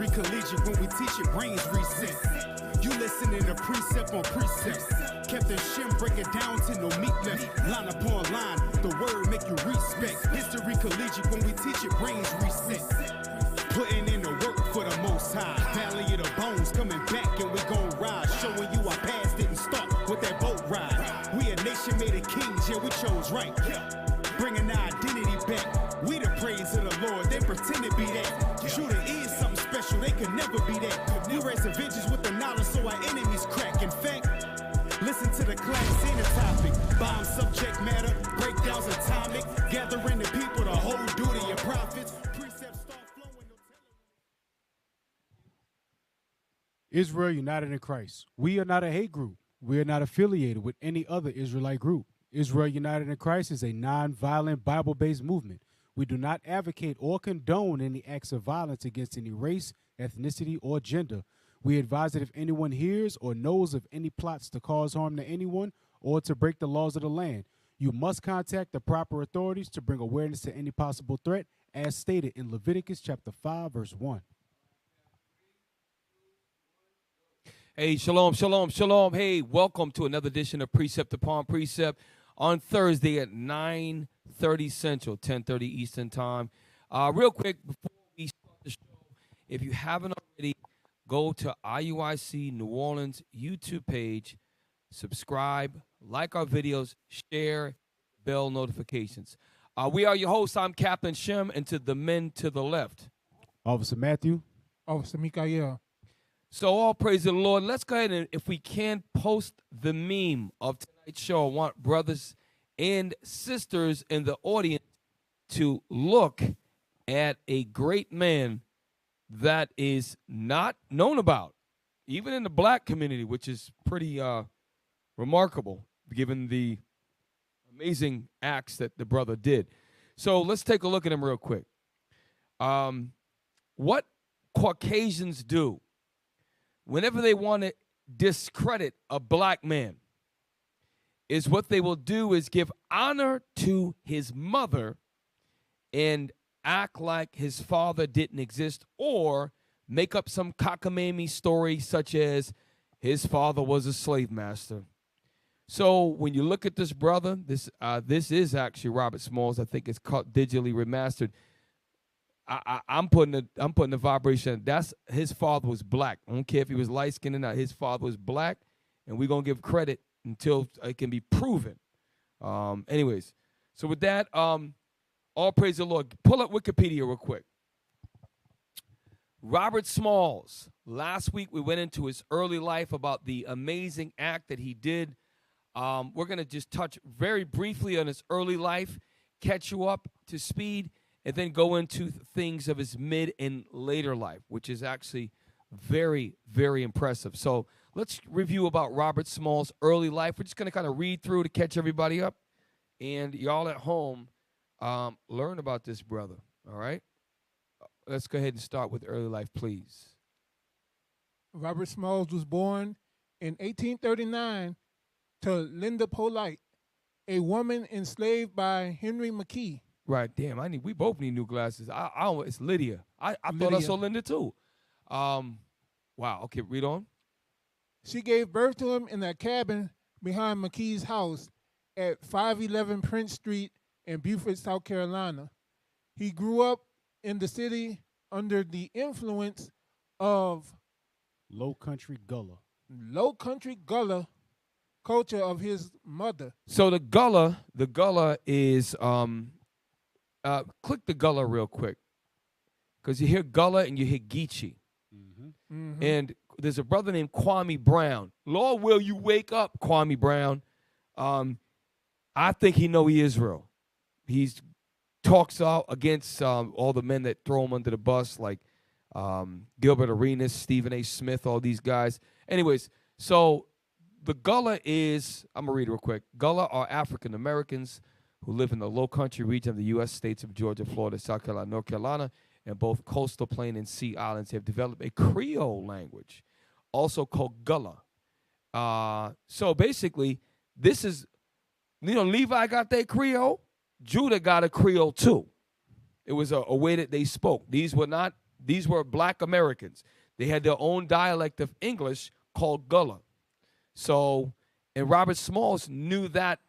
History collegiate, when we teach it, brains reset. You listening to precept on precept. Captain Shem break it down to no meat left. Line upon line, the word make you respect. History collegiate, when we teach it, brains reset. Putting in the work for the most high. Valley of the bones coming back and we gon' ride. Showing you our past didn't start with that boat ride. We a nation made of kings, yeah, we chose right. Bringing our identity back. We the praise of the Lord, they pretend to be that. Judah is something special, they could never be that. We raise the vengeance with the knowledge so our enemies crack. In fact, listen to the class in the topic. Bomb subject matter, breakdowns atomic. Gathering the people, the whole duty of prophets. Precepts start flowing. Israel united in Christ. We are not a hate group. We are not affiliated with any other Israelite group. Israel United in Christ is a non-violent Bible-based movement. We do not advocate or condone any acts of violence against any race, ethnicity, or gender. We advise that if anyone hears or knows of any plots to cause harm to anyone or to break the laws of the land, you must contact the proper authorities to bring awareness to any possible threat, as stated in Leviticus chapter 5, verse 1. Hey, shalom, shalom, shalom. Hey, welcome to another edition of Precept Upon Precept on Thursday at 9:30 Central, 10:30 Eastern Time. Real quick, before we start the show, if you haven't already, go to IUIC New Orleans YouTube page, subscribe, like our videos, share, bell notifications. We are your hosts. I'm Captain Shem, and to the men to the left, Officer Matthew. Officer Mikael. So all praise the Lord. Let's go ahead and, if we can, post the meme of tonight's show. I want brothers and sisters in the audience to look at a great man that is not known about, even in the black community, which is pretty remarkable, given the amazing acts that the brother did. So let's take a look at him real quick. What Caucasians do whenever they want to discredit a black man is what they will do is give honor to his mother and act like his father didn't exist, or make up some cockamamie story such as his father was a slave master. So when you look at this brother, this is actually Robert Smalls. I think it's called digitally remastered. I'm putting the vibration. That's his father was black. I don't care if he was light skinned or not. His father was black, and we're gonna give credit until it can be proven. Anyways, so with that, all praise the Lord. Pull up Wikipedia real quick. Robert Smalls. Last week we went into his early life about the amazing act that he did. We're gonna just touch very briefly on his early life, catch you up to speed, and then go into things of his mid and later life, which is actually very, very impressive. So let's review about Robert Smalls' early life. We're just going to kind of read through to catch everybody up. And y'all at home, learn about this brother, all right? Let's go ahead and start with early life, please. Robert Smalls was born in 1839 to Linda Polite, a woman enslaved by Henry McKee. Right, damn. We both need new glasses. It's Lydia. I thought I saw Linda too. Wow. Okay, read on. She gave birth to him in a cabin behind McKee's house at 511 Prince Street in Beaufort, South Carolina. He grew up in the city under the influence of Low Country Gullah. Low Country Gullah culture of his mother. So the Gullah is click the Gullah real quick, because you hear Gullah and you hear Geechee. Mm-hmm. Mm-hmm. And there's a brother named Kwame Brown. Lord, will you wake up, Kwame Brown? I think he Israel. He talks out against all the men that throw him under the bus, like Gilbert Arenas, Stephen A. Smith, all these guys. Anyways, so the Gullah is, I'm going to read it real quick. Gullah are African Americans who live in the low country region of the U.S. states of Georgia, Florida, South Carolina, North Carolina, and both coastal plain and sea islands. They have developed a Creole language, also called Gullah. So basically, this is, Levi got their Creole. Judah got a Creole too. It was a way that they spoke. These were not These were black Americans. They had their own dialect of English called Gullah. So, and Robert Smalls knew that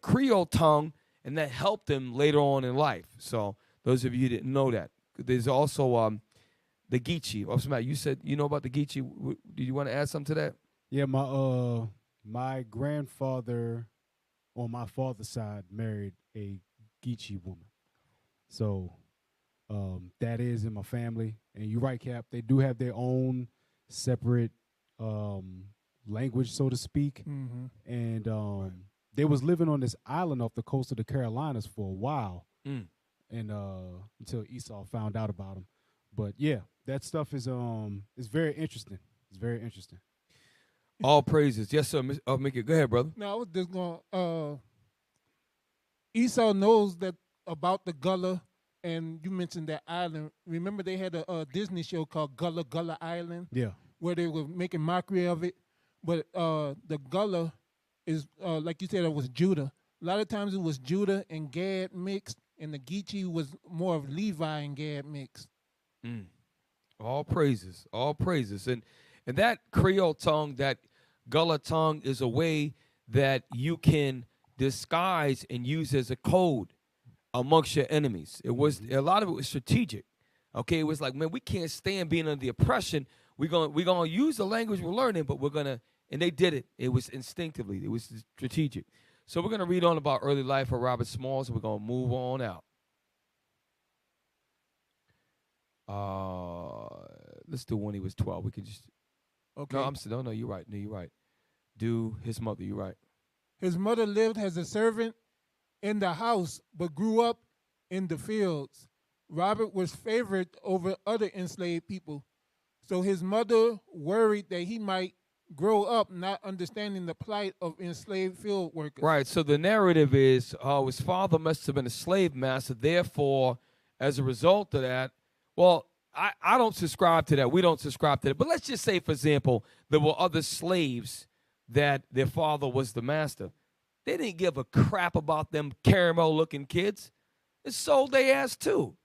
Creole tongue, and that helped him later on in life. So, those of you who didn't know that. There's also the Geechee. Officer Matt, you said you know about the Geechee. Do you want to add something to that? Yeah, my grandfather on my father's side married a Geechee woman. So that is in my family. And you're right, Cap. They do have their own separate language, so to speak. Mm-hmm. And they was living on this island off the coast of the Carolinas for a while. Mm. And until Esau found out about them. But yeah, that stuff is very interesting. It's very interesting. All praises. Yes, sir. Mickey, go ahead, brother. No, I was just going. Esau knows that about the Gullah, and you mentioned that island. Remember, they had a Disney show called Gullah Island. Yeah. Where they were making mockery of it, but the Gullah is like you said, it was Judah. A lot of times it was Judah and Gad mixed, and the Geechee was more of Levi and Gad mixed. Mm. All praises, and that Creole tongue, that Gullah tongue, is a way that you can disguise and use as a code amongst your enemies. It was a lot of it was strategic. Okay, it was like, man, we can't stand being under the oppression. We're gonna use the language we're learning, but we're gonna, and they did it. It was instinctively. It was strategic. So we're gonna read on about early life of Robert Smalls, and we're gonna move on out. Let's do when he was 12. We could just. Okay. No, you're right. No, you're right. Do his mother. You're right. His mother lived as a servant in the house, but grew up in the fields. Robert was favored over other enslaved people. So his mother worried that he might grow up not understanding the plight of enslaved field workers. Right. So the narrative is his father must have been a slave master. Therefore, as a result of that, well, I don't subscribe to that. We don't subscribe to that. But let's just say, for example, there were other slaves that their father was the master. They didn't give a crap about them caramel-looking kids. It sold their ass too.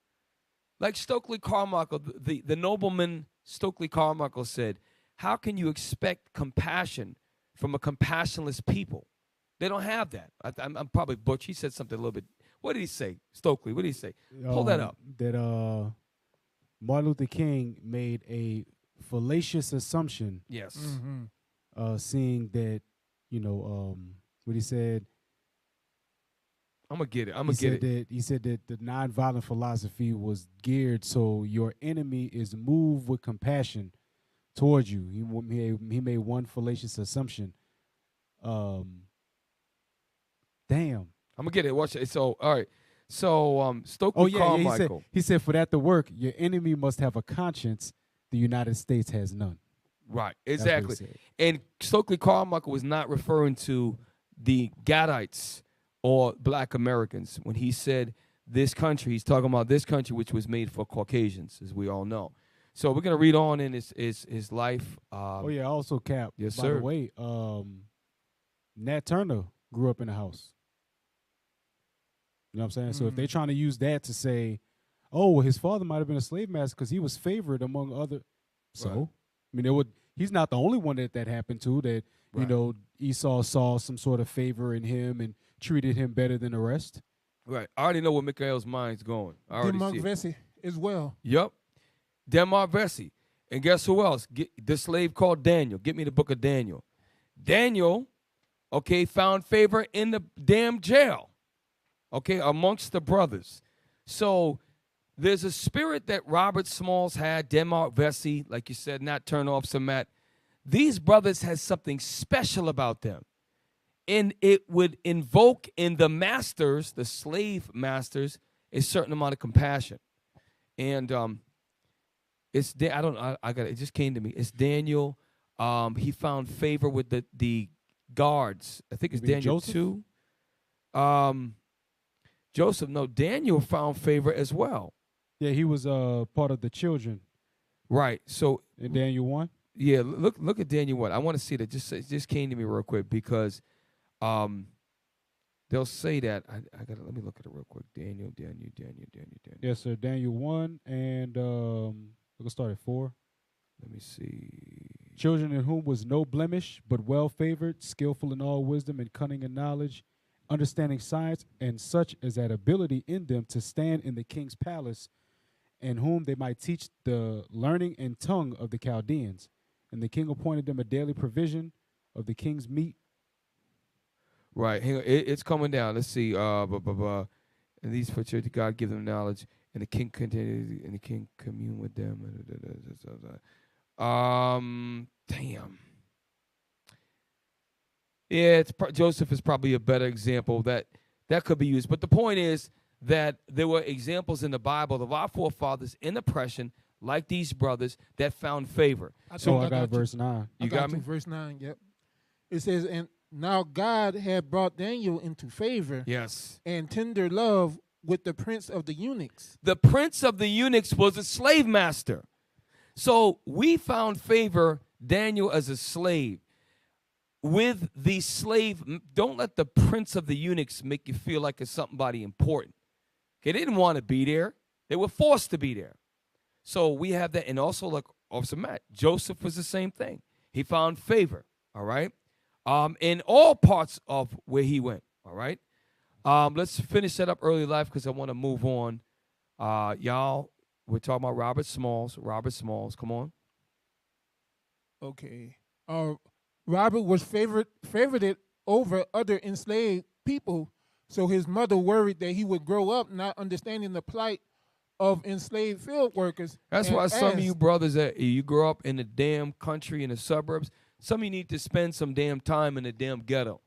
Like Stokely Carmichael, the nobleman Stokely Carmichael said, how can you expect compassion from a compassionless people? They don't have that. I'm probably butch. He said something a little bit. What did he say, Stokely? What did he say? Pull that up. That Martin Luther King made a fallacious assumption. Yes. Mm-hmm. Seeing that, what he said. I'm going to get it. He said that the nonviolent philosophy was geared so your enemy is moved with compassion towards you. He made one fallacious assumption. Damn. I'm going to get it. Watch it. So, all right. So, Stokely Carmichael. He said, for that to work, your enemy must have a conscience. The United States has none. Right, exactly. And Stokely Carmichael was not referring to the Gadites or black Americans. When he said this country, he's talking about this country which was made for Caucasians, as we all know. So we're going to read on in his life. Also, Cap. Yes, by sir. the way, Nat Turner grew up in a house. You know what I'm saying? Mm-hmm. So if they're trying to use that to say, oh, well, his father might have been a slave master because he was favored among other. So, Right. I mean, he's not the only one that happened to, that, Right. Esau saw some sort of favor in him and treated him better than the rest. Right. I already know where Mikhail's mind's going. I already Denmark see it. Vesey as well. Yep. Denmark Vesey. And guess who else? The slave called Daniel. Get me the book of Daniel. Daniel, found favor in the damn jail, amongst the brothers. So there's a spirit that Robert Smalls had, Denmark Vesey, like you said, not turn off some Matt. These brothers had something special about them. And it would invoke in the masters, the slave masters, a certain amount of compassion. And it just came to me. It's Daniel. He found favor with the guards. I think it's Daniel Joseph? 2. Joseph, no, Daniel found favor as well. Yeah, he was part of the children Right. So in Daniel 1. yeah, look at Daniel 1. I want to see that. It just came to me real quick because the they'll say that. I gotta let me look at it real quick. Daniel. Yes, sir. Daniel 1, and we'll start at 4. Let me see. Children in whom was no blemish, but well favored, skillful in all wisdom and cunning and knowledge, understanding science, and such as had ability in them to stand in the king's palace, and whom they might teach the learning and tongue of the Chaldeans. And the king appointed them a daily provision of the king's meat. Right. Hang on. It's coming down. Let's see. And these for church, God give them knowledge, and the king continued, and the king commune with them. Damn. Yeah, Joseph is probably a better example that could be used. But the point is that there were examples in the Bible of our forefathers in oppression, like these brothers, that found favor. I got verse 9. You got me? Verse 9, yep. It says, and now God had brought Daniel into favor Yes. and tender love with the prince of the eunuchs. The prince of the eunuchs was a slave master. So we found favor, Daniel as a slave. With the slave, don't let the prince of the eunuchs make you feel like it's somebody important. Okay, they didn't want to be there. They were forced to be there. So we have that. And also, like Officer Matt, Joseph was the same thing. He found favor, all right, in all parts of where he went, all right. Let's finish that up early life because I want to move on. Y'all, we're talking about Robert Smalls. Robert Smalls, come on. Okay. Robert was favorited over other enslaved people, so his mother worried that he would grow up not understanding the plight of enslaved field workers. That's why some of you brothers that you grow up in the damn country in the suburbs, some of you need to spend some damn time in the damn ghetto.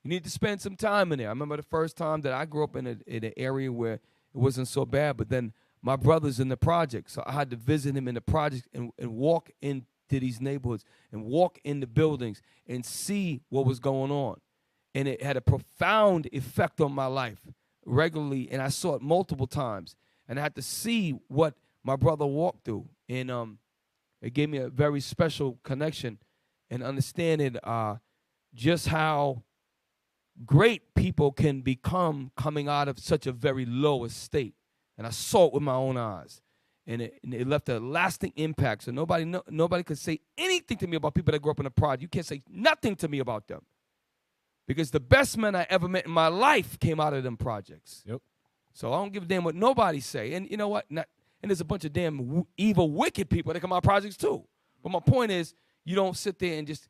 You need to spend some time in there. I remember the first time that I grew up in an area where it wasn't so bad, but then my brother's in the project, so I had to visit him in the project and walk into these neighborhoods and walk in the buildings and see what was going on. And it had a profound effect on my life regularly, and I saw it multiple times. And I had to see what my brother walked through. And it gave me a very special connection and understanding just how great people can become coming out of such a very low estate. And I saw it with my own eyes. And it left a lasting impact. So nobody could say anything to me about people that grew up in a project. You can't say nothing to me about them. Because the best men I ever met in my life came out of them projects. Yep. So I don't give a damn what nobody say. And you know what? And there's a bunch of damn evil, wicked people that come out of projects too. But my point is, you don't sit there and just,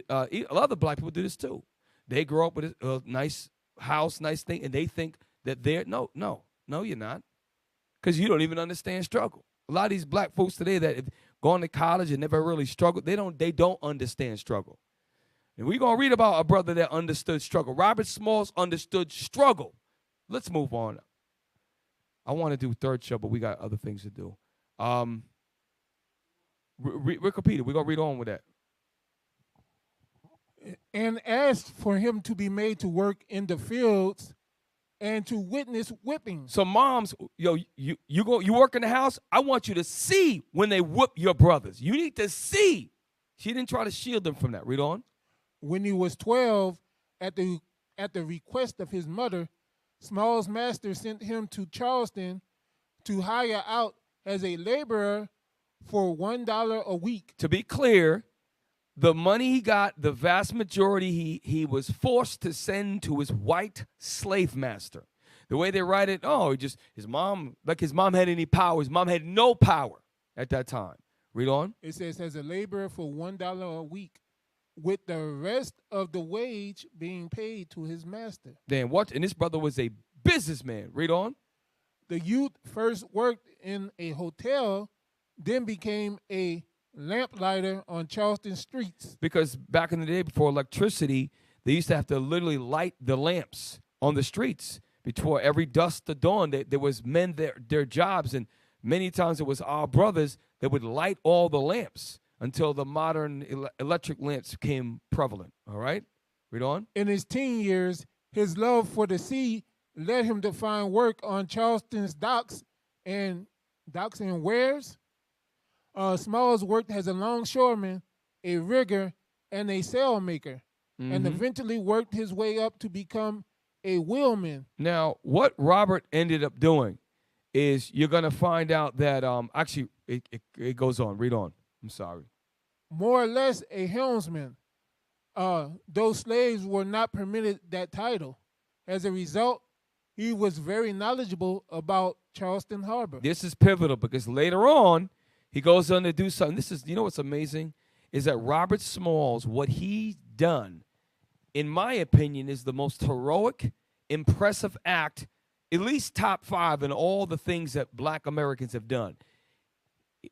a lot of black people do this too. They grow up with a nice house, nice thing, and they think that they're, no, you're not. Because you don't even understand struggle. A lot of these black folks today that have gone to college and never really struggled, they don't understand struggle. And we're going to read about a brother that understood struggle. Robert Smalls understood struggle. Let's move on. I want to do third show, but we got other things to do. Wikipedia, we're going to read on with that. And asked for him to be made to work in the fields and to witness whipping. So moms, you work in the house, I want you to see when they whip your brothers. You need to see. She didn't try to shield them from that. Read on. When he was 12, at the request of his mother, Small's master sent him to Charleston to hire out as a laborer for $1 a week. To be clear, the money he got, the vast majority he was forced to send to his white slave master. The way they write it, his mom had any power. His mom had no power at that time. Read on. It says, as a laborer for $1 a week, with the rest of the wage being paid to his master. Then what? And this brother was a businessman. Read on. The youth first worked in a hotel, then became a lamplighter on Charleston streets. Because back in the day, before electricity, they used to have to literally light the lamps on the streets. Before every dusk to dawn, there was men their jobs, and many times it was our brothers that would light all the lamps until the modern electric lamps became prevalent. All right? Read on. In his teen years, his love for the sea led him to find work on Charleston's docks and wares. Smalls worked as a longshoreman, a rigger, and a sail maker, and eventually worked his way up to become a wheelman. Now, what Robert ended up doing is you're going to find out that actually it goes on. Read on. I'm sorry. More or less a helmsman. Those slaves were not permitted that title. As a result, he was very knowledgeable about Charleston Harbor. This is pivotal because later on, he goes on to do something. This is, you know what's amazing? Is that Robert Smalls, what he's done, in my opinion, is the most heroic, impressive act, at least top 5 in all the things that black Americans have done.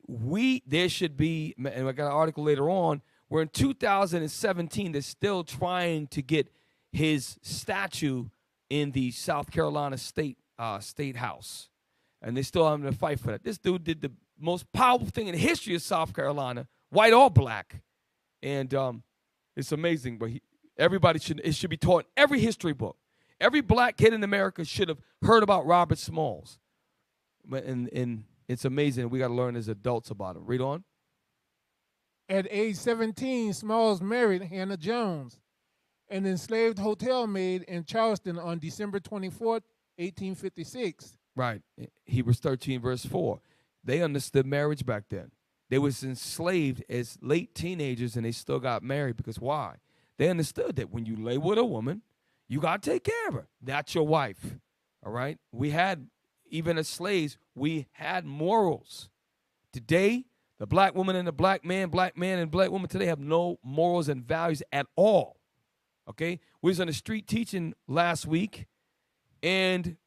There should be, and I got an article later on, where in 2017, they're still trying to get his statue in the South Carolina State House. And they're still having to fight for that. This dude did the most powerful thing in the history of South Carolina, white or black. And it's amazing. But it should be taught in every history book. Every black kid in America should have heard about Robert Smalls. And it's amazing. We got to learn as adults about him. Read on. At age 17, Smalls married Hannah Jones, an enslaved hotel maid in Charleston on December 24th, 1856. Right. Hebrews 13, verse 4. They understood marriage back then. They was enslaved as late teenagers, and they still got married because why? They understood that when you lay with a woman, you got to take care of her. That's your wife. All right? We had, even as slaves, we had morals. Today, the black woman and the black man and black woman today have no morals and values at all. Okay? We was on the street teaching last week, and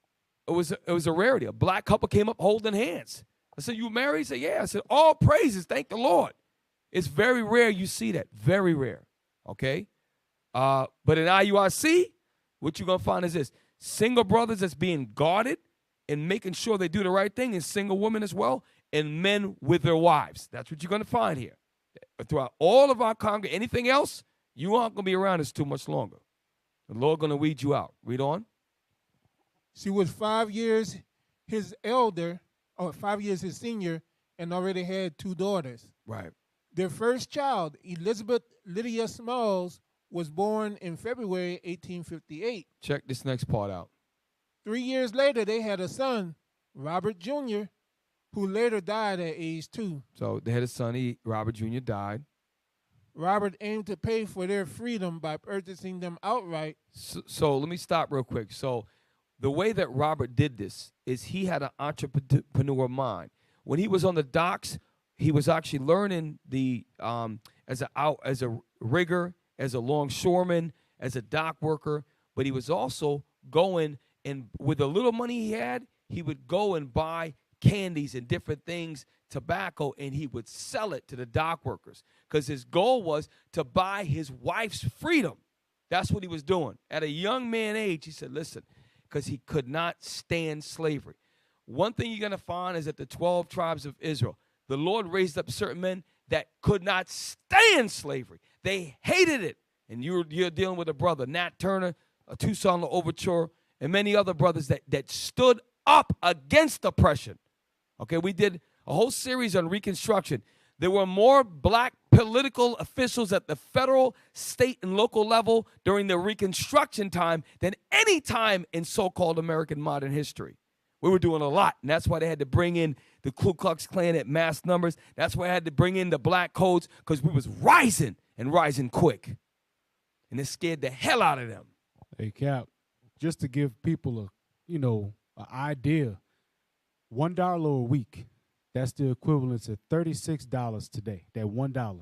it was a rarity. A black couple came up holding hands. I said, "You married?" He said, "Yeah." I said, "All praises, thank the Lord." It's very rare you see that. Very rare. Okay? But in IUIC, what you're going to find is this. Single brothers that's being guarded and making sure they do the right thing, and single women as well, and men with their wives. That's what you're going to find here. Throughout all of our congregation, anything else, you aren't going to be around us too much longer. The Lord going to weed you out. Read on. She was 5 years his senior, and already had 2 daughters. Right. Their first child, Elizabeth Lydia Smalls, was born in February 1858. Check this next part out. 3 years later, they had a son, Robert Jr., who later died at age 2. So they had a son, Robert Jr. died. Robert aimed to pay for their freedom by purchasing them outright. So let me stop real quick. So the way that Robert did this is he had an entrepreneur mind. When he was on the docks, he was actually learning as a rigger, as a longshoreman, as a dock worker, but he was also going, and with the little money he had, he would go and buy candies and different things, tobacco, and he would sell it to the dock workers because his goal was to buy his wife's freedom. That's what he was doing. At a young man age, he said, listen, because he could not stand slavery. One thing you're going to find is that the 12 tribes of Israel, the Lord raised up certain men that could not stand slavery. They hated it. And you're dealing with a brother, Nat Turner, a Tucson Overture, and many other brothers that stood up against oppression. Okay, we did a whole series on Reconstruction. There were more black political officials at the federal, state, and local level during the Reconstruction time than any time in so-called American modern history. We were doing a lot, and that's why they had to bring in the Ku Klux Klan at mass numbers. That's why I had to bring in the black codes, because we was rising and rising quick. And it scared the hell out of them. Hey, Cap, just to give people an idea, $1 a week, that's the equivalent to $36 today. That $1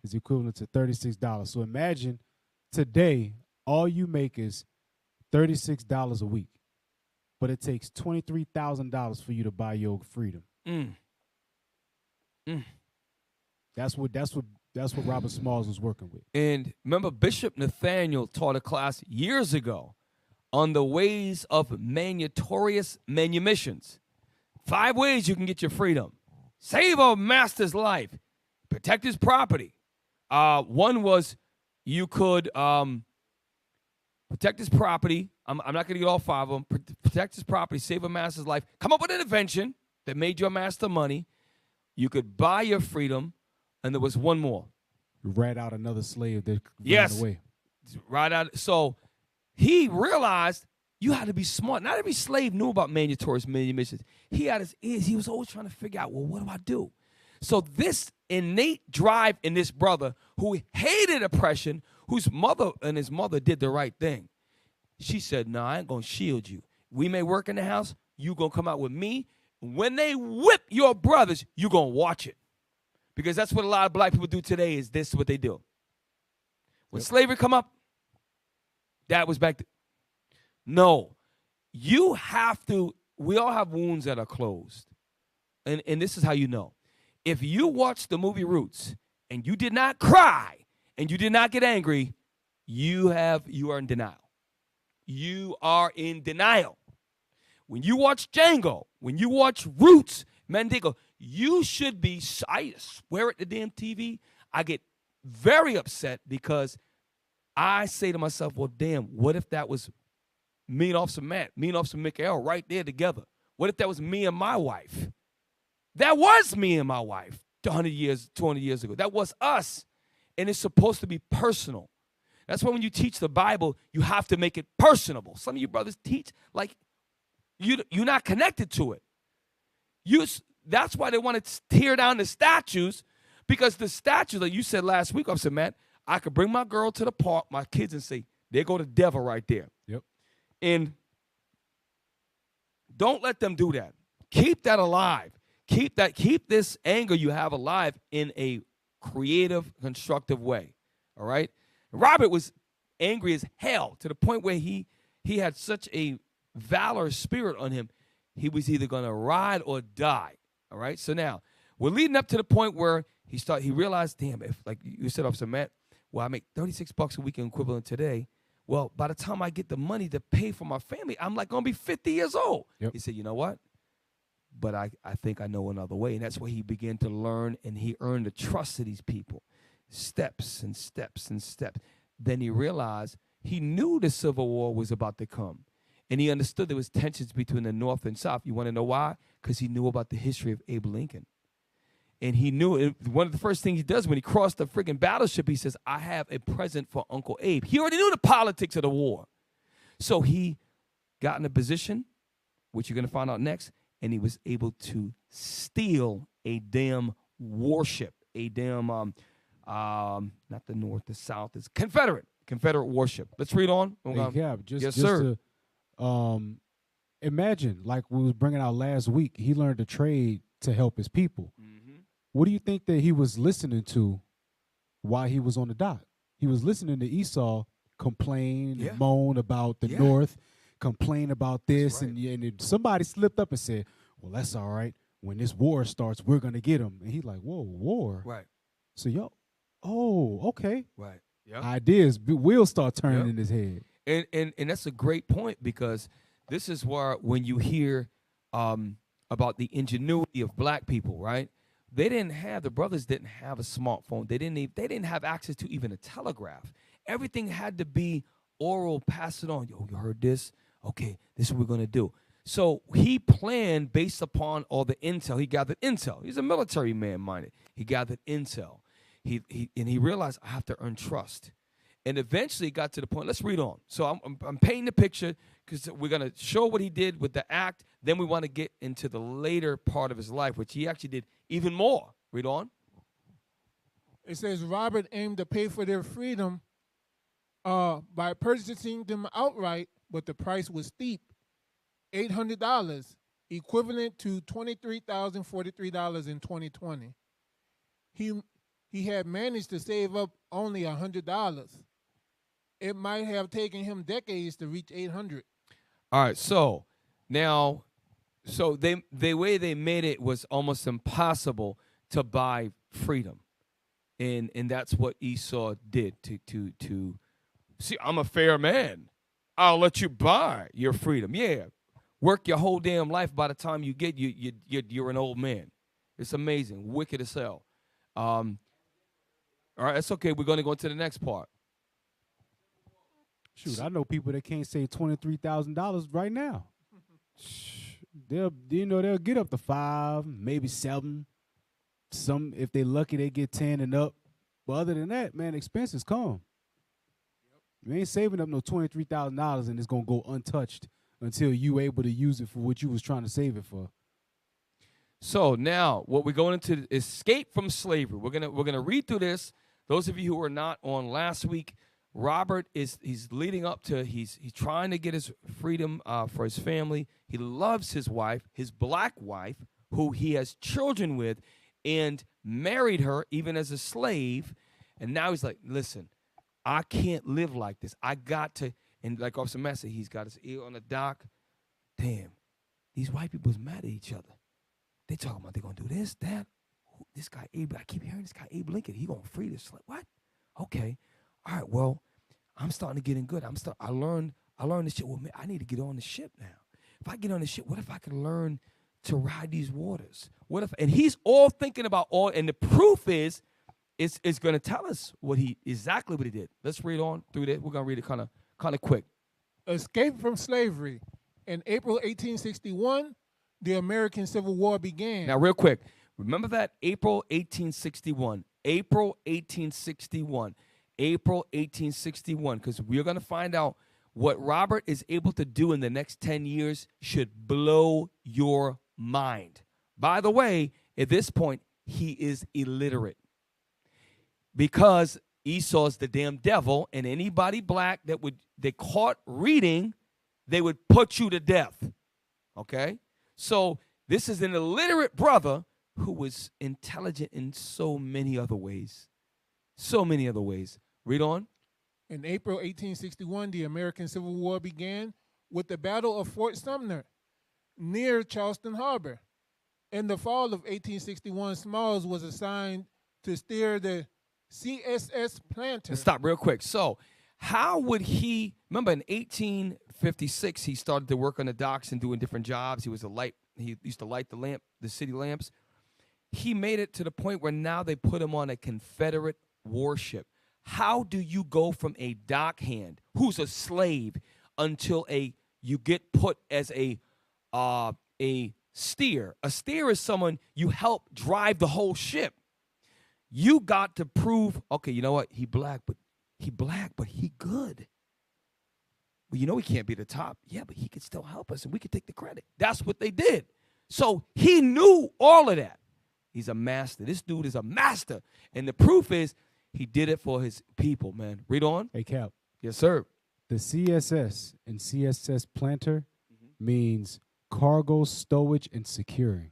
is equivalent to $36. So imagine today, all you make is $36 a week, but it takes $23,000 for you to buy your freedom. That's what Robert Smalls was working with. And remember, Bishop Nathaniel taught a class years ago on the ways of meritorious manumissions. 5 ways you can get your freedom. Save a master's life. Protect his property. One was you could protect his property. I'm not going to get all 5 of them. Protect his property, save a master's life. Come up with an invention that made your master money. You could buy your freedom. And there was one more. Rat out another slave that ran away. Right out. So he realized You had to be smart. Not every slave knew about mandatory manumissions. He had his ears. He was always trying to figure out, well, what do I do? So this innate drive in this brother who hated oppression, whose mother and his mother did the right thing. She said, no, I ain't going to shield you. We may work in the house. You going to come out with me. When they whip your brothers, you going to watch it. Because that's what a lot of black people do today is this is what they do. When slavery come up, that was back then. No, you have to, we all have wounds that are closed. And this is how you know. If you watch the movie Roots and you did not cry and you did not get angry, you are in denial. You are in denial. When you watch Django, when you watch Roots, Mandingo, you should be, I swear at the damn TV, I get very upset because I say to myself, well, damn, what if that was me and Officer Matt, me and Officer Mikael right there together? What if that was me and my wife? That was me and my wife 100 years, 200 years ago. That was us. And it's supposed to be personal. That's why when you teach the Bible, you have to make it personable. Some of you brothers teach like you're not connected to it. That's why they want to tear down the statues, because the statues, like you said last week, Officer Matt, I could bring my girl to the park, my kids, and say, there go the devil right there. Yep. And don't let them do that. Keep that alive. Keep this anger you have alive in a creative, constructive way. All right? Robert was angry as hell to the point where he had such a valorous spirit on him. He was either going to ride or die. All right? So now, we're leading up to the point where he realized, damn, if, like you said, Officer Matt, well, I make $36 a week in equivalent today. Well, by the time I get the money to pay for my family, I'm like going to be 50 years old. Yep. He said, you know what? But I think I know another way. And that's where he began to learn, and he earned the trust of these people. Steps and steps and steps. Then he realized he knew the Civil War was about to come. And he understood there was tensions between the North and South. You want to know why? Because he knew about the history of Abe Lincoln. And he knew it. One of the first things he does when he crossed the friggin' battleship, he says, I have a present for Uncle Abe. He already knew the politics of the war. So he got in a position, which you're going to find out next, and he was able to steal a damn warship, a damn, not the North, the South, it's Confederate warship. Let's read on. Yeah, yes, sir. Imagine, like we was bringing out last week, he learned to trade to help his people. Mm-hmm. What do you think that he was listening to while he was on the dock? He was listening to Esau complain and moan about the North, complain about this, right. and somebody slipped up and said, well, that's all right. When this war starts, we're going to get him. And he's like, whoa, war? Right. So, okay. Right. Yep. Ideas, wheels start turning in his head. And that's a great point, because this is where when you hear about the ingenuity of black people, right? The brothers didn't have a smartphone. They didn't have access to even a telegraph. Everything had to be oral, pass it on. Yo, you heard this? Okay, this is what we're going to do. So he planned based upon all the intel. He gathered intel. He's a military man, minded. He gathered intel. He realized, I have to earn trust. And eventually it got to the point, let's read on. So I'm painting the picture because we're going to show what he did with the act. Then we want to get into the later part of his life, which he actually did even more. Read on. It says Robert aimed to pay for their freedom by purchasing them outright, but the price was steep, $800, equivalent to $23,043 in 2020. He had managed to save up only $100. It might have taken him decades to reach 800. All right, so now, the way they made it was almost impossible to buy freedom, and that's what Esau did to see. I'm a fair man. I'll let you buy your freedom. Yeah, work your whole damn life. By the time you get you're an old man. It's amazing, wicked as hell. All right, that's okay. We're going to go into the next part. Shoot, I know people that can't save $23,000 right now. They'll get up to 5, maybe 7. Some, if they lucky, they get 10 and up. But other than that, man, expenses come. You ain't saving up no $23,000 and it's gonna go untouched until you able to use it for what you was trying to save it for. So now what we're going into escape from slavery. We're gonna read through this. Those of you who were not on last week, Robert he's leading up to he's trying to get his freedom for his family. He loves his wife, his black wife, who he has children with, and married her even as a slave. And now he's like, listen, I can't live like this. I got to. And like Officer Matt said, he's got his ear on the dock. Damn, these white people's mad at each other. They talking about they're going to do this, that. This guy, Abe, I keep hearing this guy, Abe Lincoln, he going to free this. Like, what? Okay. All right, well, I'm starting to get in good. I learned this shit. Well, man, I need to get on the ship now. If I get on the ship, what if I can learn to ride these waters? What if, and he's all thinking about all, and the proof is, it's going to tell us exactly what he did. Let's read on through that. We're going to read it kind of quick. Escape from slavery. In April 1861, the American Civil War began. Now, real quick, remember that April 1861. April 1861. April 1861, because we're going to find out what Robert is able to do in the next 10 years should blow your mind. By the way, at this point, he is illiterate because Esau's the damn devil, and anybody black they caught reading, they would put you to death. Okay? So this is an illiterate brother who was intelligent in so many other ways. So many other ways. Read on. In April 1861, the American Civil War began with the Battle of Fort Sumner near Charleston Harbor. In the fall of 1861, Smalls was assigned to steer the CSS Planter. Let's stop real quick. So how would he, remember in 1856, he started to work on the docks and doing different jobs. He used to light the city lamps. He made it to the point where now they put him on a Confederate warship. How do you go from a dockhand who's a slave until you get put as a steer? A steer is someone you help drive the whole ship. You got to prove, okay, you know what? He black, but he good. Well, you know he can't be the top. Yeah, but he could still help us, and we could take the credit. That's what they did. So he knew all of that. He's a master. This dude is a master. And the proof is he did it for his people, man. Read on. Hey, Cap. Yes, sir. The CSS and CSS Planter means cargo, stowage, and securing.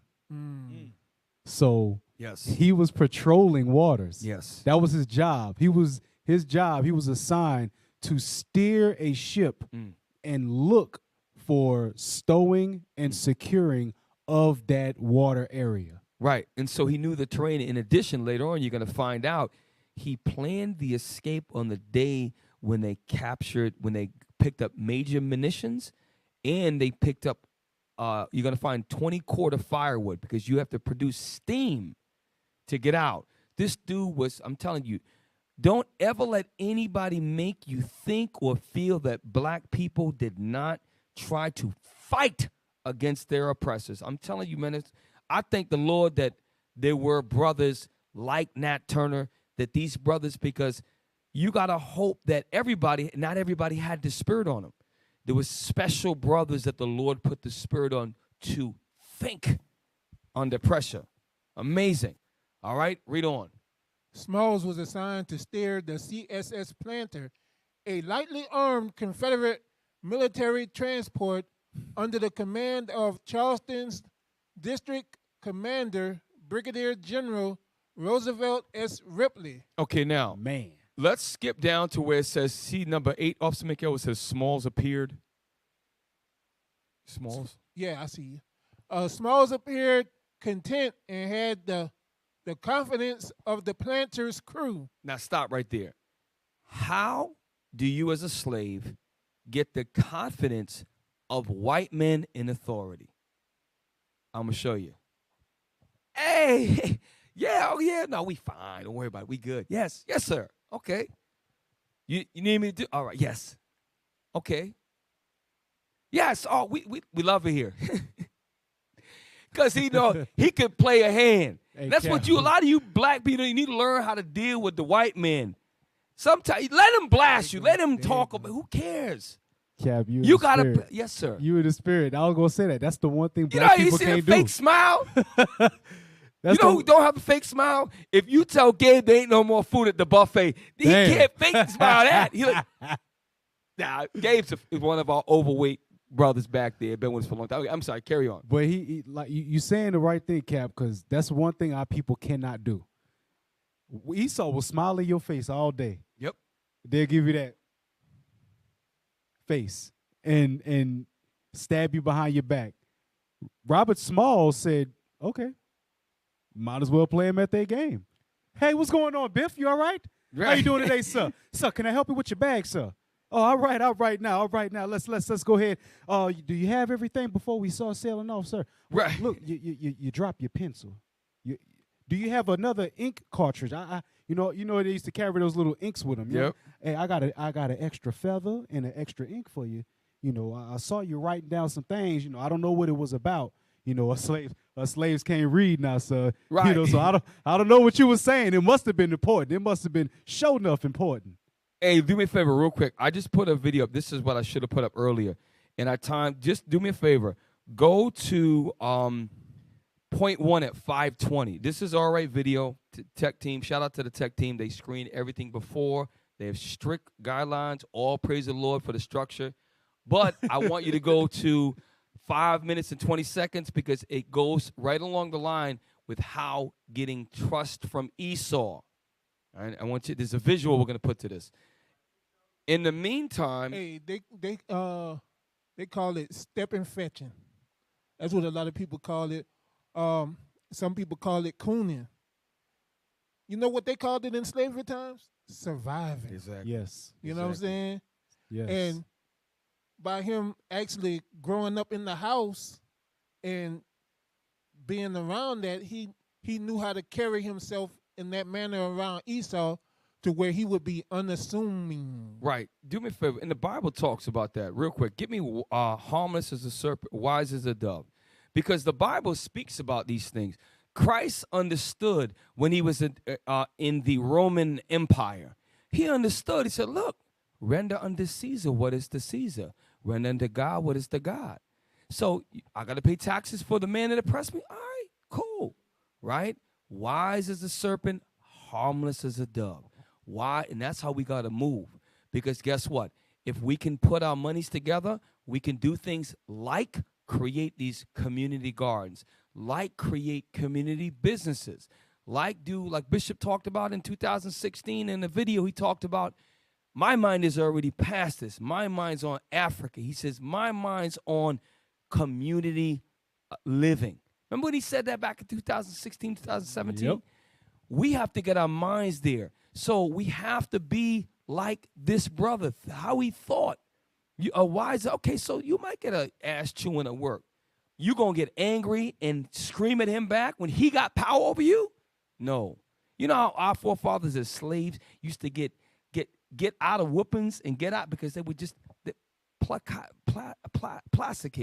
So yes, he was patrolling waters. Yes. That was his job. He was assigned to steer a ship and look for stowing and securing of that water area. Right. And so he knew the terrain. In addition, later on, you're going to find out he planned the escape on the day when they picked up major munitions, and they picked up, you're going to find 20 quart of firewood because you have to produce steam to get out. This dude was, I'm telling you, don't ever let anybody make you think or feel that black people did not try to fight against their oppressors. I'm telling you, man, I thank the Lord that there were brothers like Nat Turner, that these brothers, because you got to hope that not everybody had the spirit on them. There were special brothers that the Lord put the spirit on to think under pressure. Amazing. All right, read on. Smalls was assigned to steer the CSS Planter, a lightly armed Confederate military transport under the command of Charleston's District Commander, Brigadier General Roosevelt S. Ripley. Okay, now, Man. let's skip down to where it says, see number 8, Officer McHale, it says Smalls appeared. Smalls? Yeah, I see you. Smalls appeared content and had the confidence of the planter's crew. Now, stop right there. How do you as a slave get the confidence of white men in authority? I'm going to show you. Hey, yeah, oh yeah, no, we fine. Don't worry about it. We good. Yes, yes, sir. Okay. You need me to do? All right, yes. Okay. Yes, oh, we love it here. Because he could play a hand. Hey, That's Cap. what a lot of you black people, you need to learn how to deal with the white men. Sometimes let him blast you. Let him talk about. Who cares? Cap, You gotta. Yes, sir. You in the spirit. I was gonna say that. That's the one thing You black know, you people see a can't fake do. smile. That's You know who don't have a fake smile? If you tell Gabe there ain't no more food at the buffet, he Damn. can't fake smile that. He like, nah, Gabe's is one of our overweight brothers back there. Been with us for a long time. Okay, I'm sorry, carry on. But he like you saying the right thing, Cap, because that's one thing our people cannot do. Esau will smile in your face all day. Yep. They'll give you that face and stab you behind your back. Robert Small said, okay, might as well play him at their game. Hey, what's going on, Biff? You all right? How you doing today, sir? Sir, can I help you with your bag, sir? Oh, all right now. Let's go ahead. Do you have everything before we start sailing off, sir? Right. Look, you drop your pencil. Do you have another ink cartridge? You know they used to carry those little inks with them. Yep. Hey, I got an extra feather and an extra ink for you. You know, I saw you writing down some things. You know, I don't know what it was about. You know, us slaves can't read now, sir. Right. You know, so I don't know what you were saying. It must have been important. It must have been show enough important. Hey, do me a favor real quick. I just put a video up. This is what I should have put up earlier. And our time, just do me a favor. Go to point 1 at 5:20. This is all right video. Tech team, shout out to the tech team. They screen everything before. They have strict guidelines. All praise the Lord for the structure. But I want you to go to 5 minutes and 20 seconds because it goes right along the line with how getting trust from Esau. All right, I want you. There's a visual we're going to put to this. In the meantime, Hey, they call it stepping fetching. That's what a lot of people call it. Some people call it cooning. You know what they called it in slavery times? Surviving. exactly. Yes. You know what I'm saying? Yes. And by him actually growing up in the house and being around that, he knew how to carry himself in that manner around Esau to where he would be unassuming. Right. Do me a favor. And the Bible talks about that real quick. Get me harmless as a serpent, wise as a dove. Because the Bible speaks about these things. Christ understood when he was in the Roman Empire. He understood. He said, look, render unto Caesar what is to Caesar. Render unto God what is to God. So I got to pay taxes for the man that oppressed me? All right, cool. Right? Wise as a serpent, harmless as a dove. Why? And that's how we got to move. Because guess what? If we can put our monies together, we can do things like create these community gardens, like create community businesses, like Bishop talked about in 2016 in the video. He talked about, my mind is already past this. My mind's on Africa. He says, my mind's on community living. Remember when he said that back in 2016, 2017? Yep. We have to get our minds there. So we have to be like this brother, how he thought. A wise, okay, so you might get an ass chewing at work. You going to get angry and scream at him back when he got power over you? No. You know how our forefathers as slaves used to get out of whoopings and get out because they would just placate.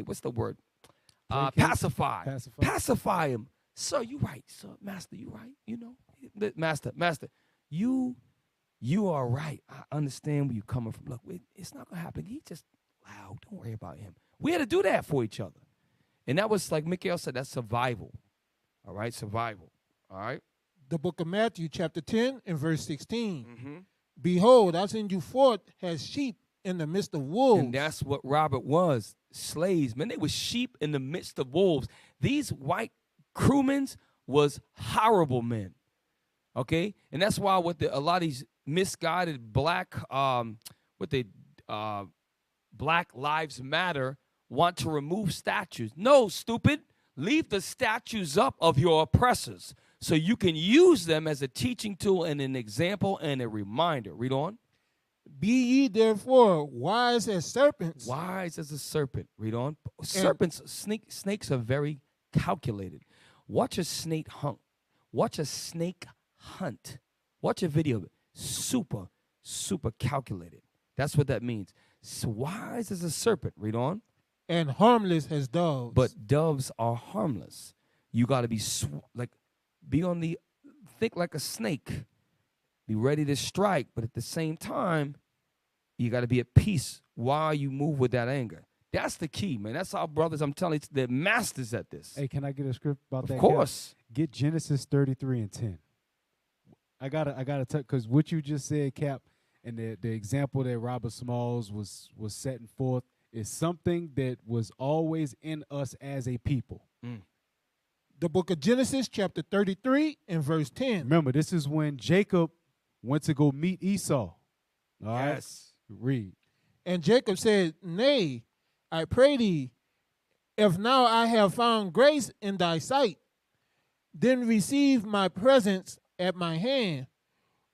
What's the word? Pacify. Pacify him. Sir, you right. Sir, master, you right. You know, master, you are right. I understand where you're coming from. Look, it's not going to happen. He just loud. Don't worry about him. We had to do that for each other. And that was, like Mikael said, that's survival. All right, survival. All right? The book of Matthew, chapter 10 and verse 16. Mm-hmm. Behold, I send you forth as sheep in the midst of wolves. And that's what Robert was. Slaves, man, they were sheep in the midst of wolves. These white crewmen was horrible men. Okay? And that's why with a lot of these misguided Black Lives Matter want to remove statues. No, stupid. Leave the statues up of your oppressors so you can use them as a teaching tool and an example and a reminder. Read on. Be ye therefore wise as serpents. Wise as a serpent. Read on. Serpents, snakes are very calculated. Watch a snake hunt. Watch a snake hunt. Watch a video of it. Super, super calculated. That's what that means. So wise as a serpent. Read on. And harmless as doves. But doves are harmless. You got to be think like a snake. Be ready to strike, but at the same time, you got to be at peace while you move with that anger. That's the key, man. That's our brothers. I'm telling you, they're masters at this. Hey, can I get a script about that? Of course. Cap? Get Genesis 33:10. I gotta because what you just said, Cap, and the example that Robert Smalls was setting forth is something that was always in us as a people. The book of Genesis, chapter 33 and verse 10. Remember, this is when Jacob went to go meet Esau. All right? Yes. Read. And Jacob said, Nay, I pray thee, if now I have found grace in thy sight, then receive my presents at my hand.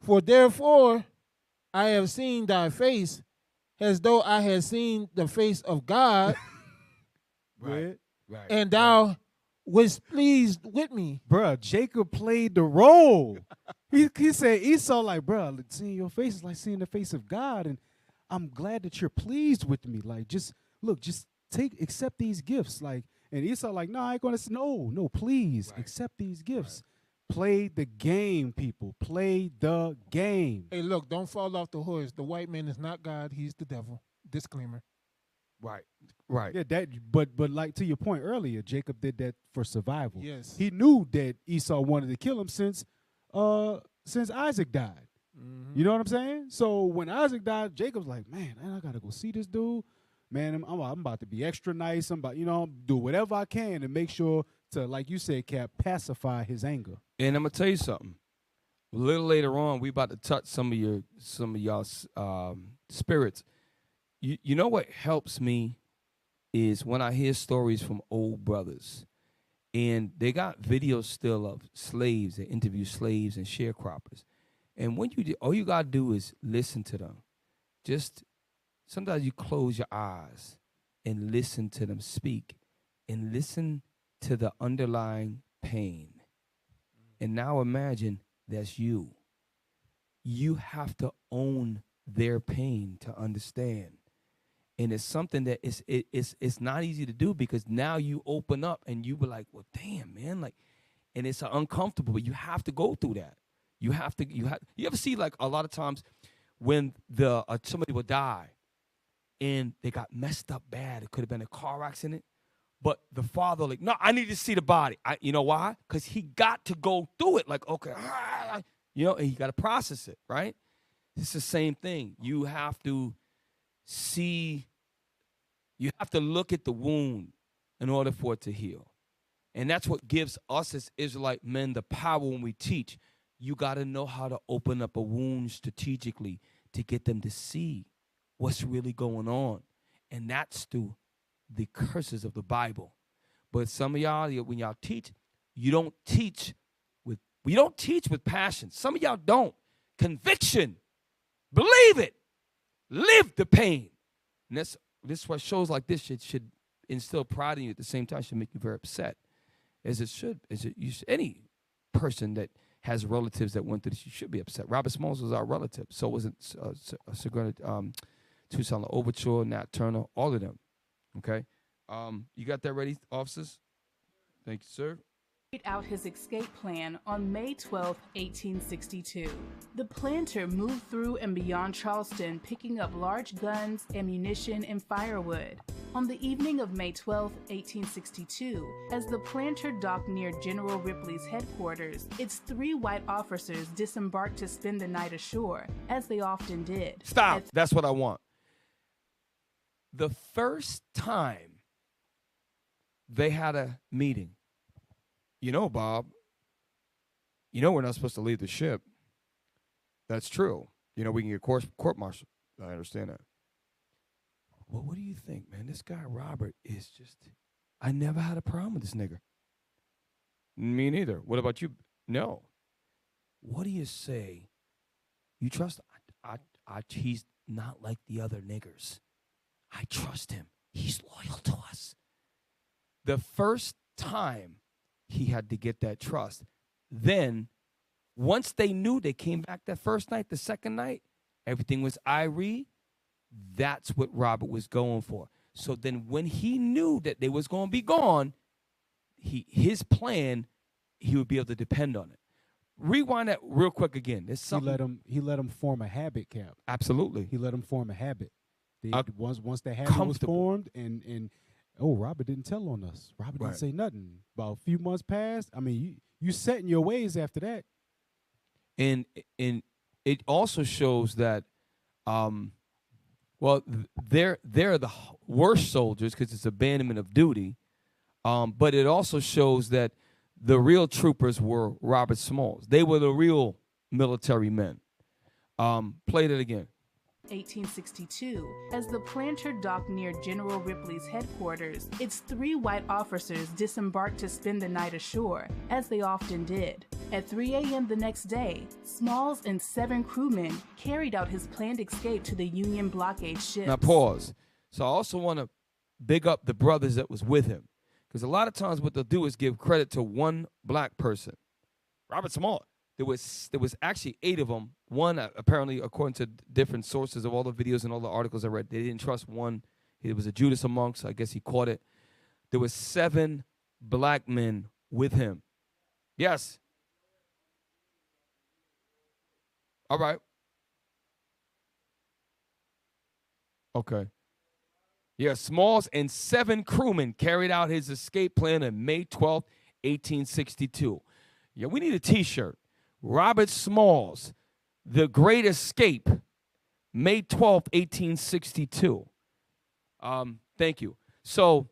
For therefore I have seen thy face, as though I had seen the face of God, Right. and thou was pleased with me. Bruh, Jacob played the role. he said, Esau, like, bruh, seeing your face is like seeing the face of God, and I'm glad that you're pleased with me. Like, just accept these gifts. Like, and Esau, like, no, I ain't gonna say no, please accept these gifts. Play the game, people. Play the game. Hey, look, don't fall off the horse. The white man is not God, he's the devil. Disclaimer. Right. Yeah, but like to your point earlier, Jacob did that for survival. Yes. He knew that Esau wanted to kill him since Isaac died. Mm-hmm. You know what I'm saying? So when Isaac died, Jacob's like, man, I gotta go see this dude. Man, I'm about to be extra nice. I'm about, do whatever I can to make sure to, like you said, Cap, pacify his anger. And I'm gonna tell you something. A little later on, we about to touch some of y'all's spirits. You know what helps me is when I hear stories from old brothers, and they got videos still of slaves. They interview slaves and sharecroppers, and when all you gotta do is listen to them. Just sometimes you close your eyes and listen to them speak, and listen to the underlying pain. And now imagine that's you. You have to own their pain to understand. And it's something that it's not easy to do, because now you open up and you be like, well, damn, man. Like, and it's uncomfortable, but you have to go through that. You ever see, like, a lot of times when somebody will die and they got messed up bad. It could have been a car accident. But the father, like, no, I need to see the body. You know why? Because he got to go through it. Like, okay, and he got to process it, right? It's the same thing. You have to look at the wound in order for it to heal. And that's what gives us as Israelite men the power when we teach. You got to know how to open up a wound strategically to get them to see what's really going on. And that's through the curses of the Bible. But some of y'all, when y'all teach, we don't teach with passion. Some of y'all don't. Conviction. Believe it. Live the pain. And this is why shows like this should instill pride in you, at the same time should make you very upset. As it should. Any person that has relatives that went through this, you should be upset. Robert Smalls was our relative. So was it Tucson Overture, Nat Turner, all of them. Okay? You got that ready, officers? Thank you, sir. Out his escape plan on May 12, 1862. The planter moved through and beyond Charleston, picking up large guns, ammunition, and firewood. On the evening of May 12, 1862, as the planter docked near General Ripley's headquarters, its 3 white officers disembarked to spend the night ashore, as they often did. Stop. That's what I want. The first time they had a meeting, Bob, we're not supposed to leave the ship. That's true. We can get court-martialed. I understand that. Well, what do you think, man? This guy, Robert, is just, I never had a problem with this nigger. Me neither. What about you? No. What do you say? You trust, he's not like the other niggers. I trust him. He's loyal to us. The first time he had to get that trust. Then, once they knew, they came back that first night, the second night, everything was Irie. That's what Robert was going for. So then when he knew that they was going to be gone, his plan, he would be able to depend on it. rewind that real quick again. There's He something. let him form a habit, Cap. Absolutely. He let him form a habit. Once that habit was Comfortable. formed, and Robert didn't tell on us. Robert Right. didn't say nothing. About a few months passed. I mean, you set in your ways after that. And it also shows that, well, they're the worst soldiers because it's abandonment of duty. But it also shows that the real troopers were Robert Smalls. They were the real military men. Play that again. 1862, as the planter docked near General Ripley's headquarters, its 3 white officers disembarked to spend the night ashore, as they often did. At 3 a.m. the next day, Smalls and 7 crewmen carried out his planned escape to the Union blockade ships. Now pause. So I also want to big up the brothers that was with him, because a lot of times what they'll do is give credit to one black person. Robert Smalls. There was actually 8 of them. One, apparently, according to different sources of all the videos and all the articles I read, they didn't trust one. He was a Judas amongst. I guess he caught it. There was 7 black men with him. Yes. All right. Okay. Yeah, Smalls and 7 crewmen carried out his escape plan on May 12th, 1862. Yeah, we need a T-shirt. Robert Smalls, The Great Escape, May 12th, 1862. Thank you. So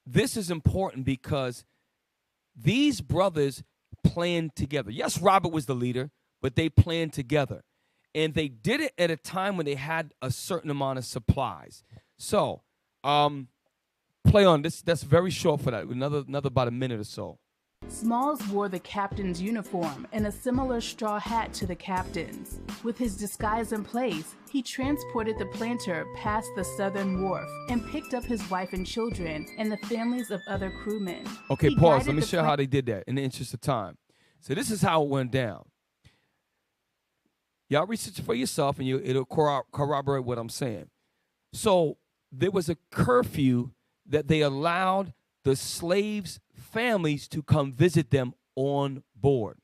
this is important because these brothers planned together. Yes, Robert was the leader, but they planned together. And they did it at a time when they had a certain amount of supplies. So play on this. That's very short for that. Another about a minute or so. Smalls wore the captain's uniform and a similar straw hat to the captain's. With his disguise in place, he transported the planter past the southern wharf and picked up his wife and children and the families of other crewmen. Okay, He pause. guided Let me the show you how they did that in the interest of time. So this is how it went down. Y'all research it for yourself, and it'll corroborate what I'm saying. So there was a curfew that they allowed the slaves' families to come visit them on board.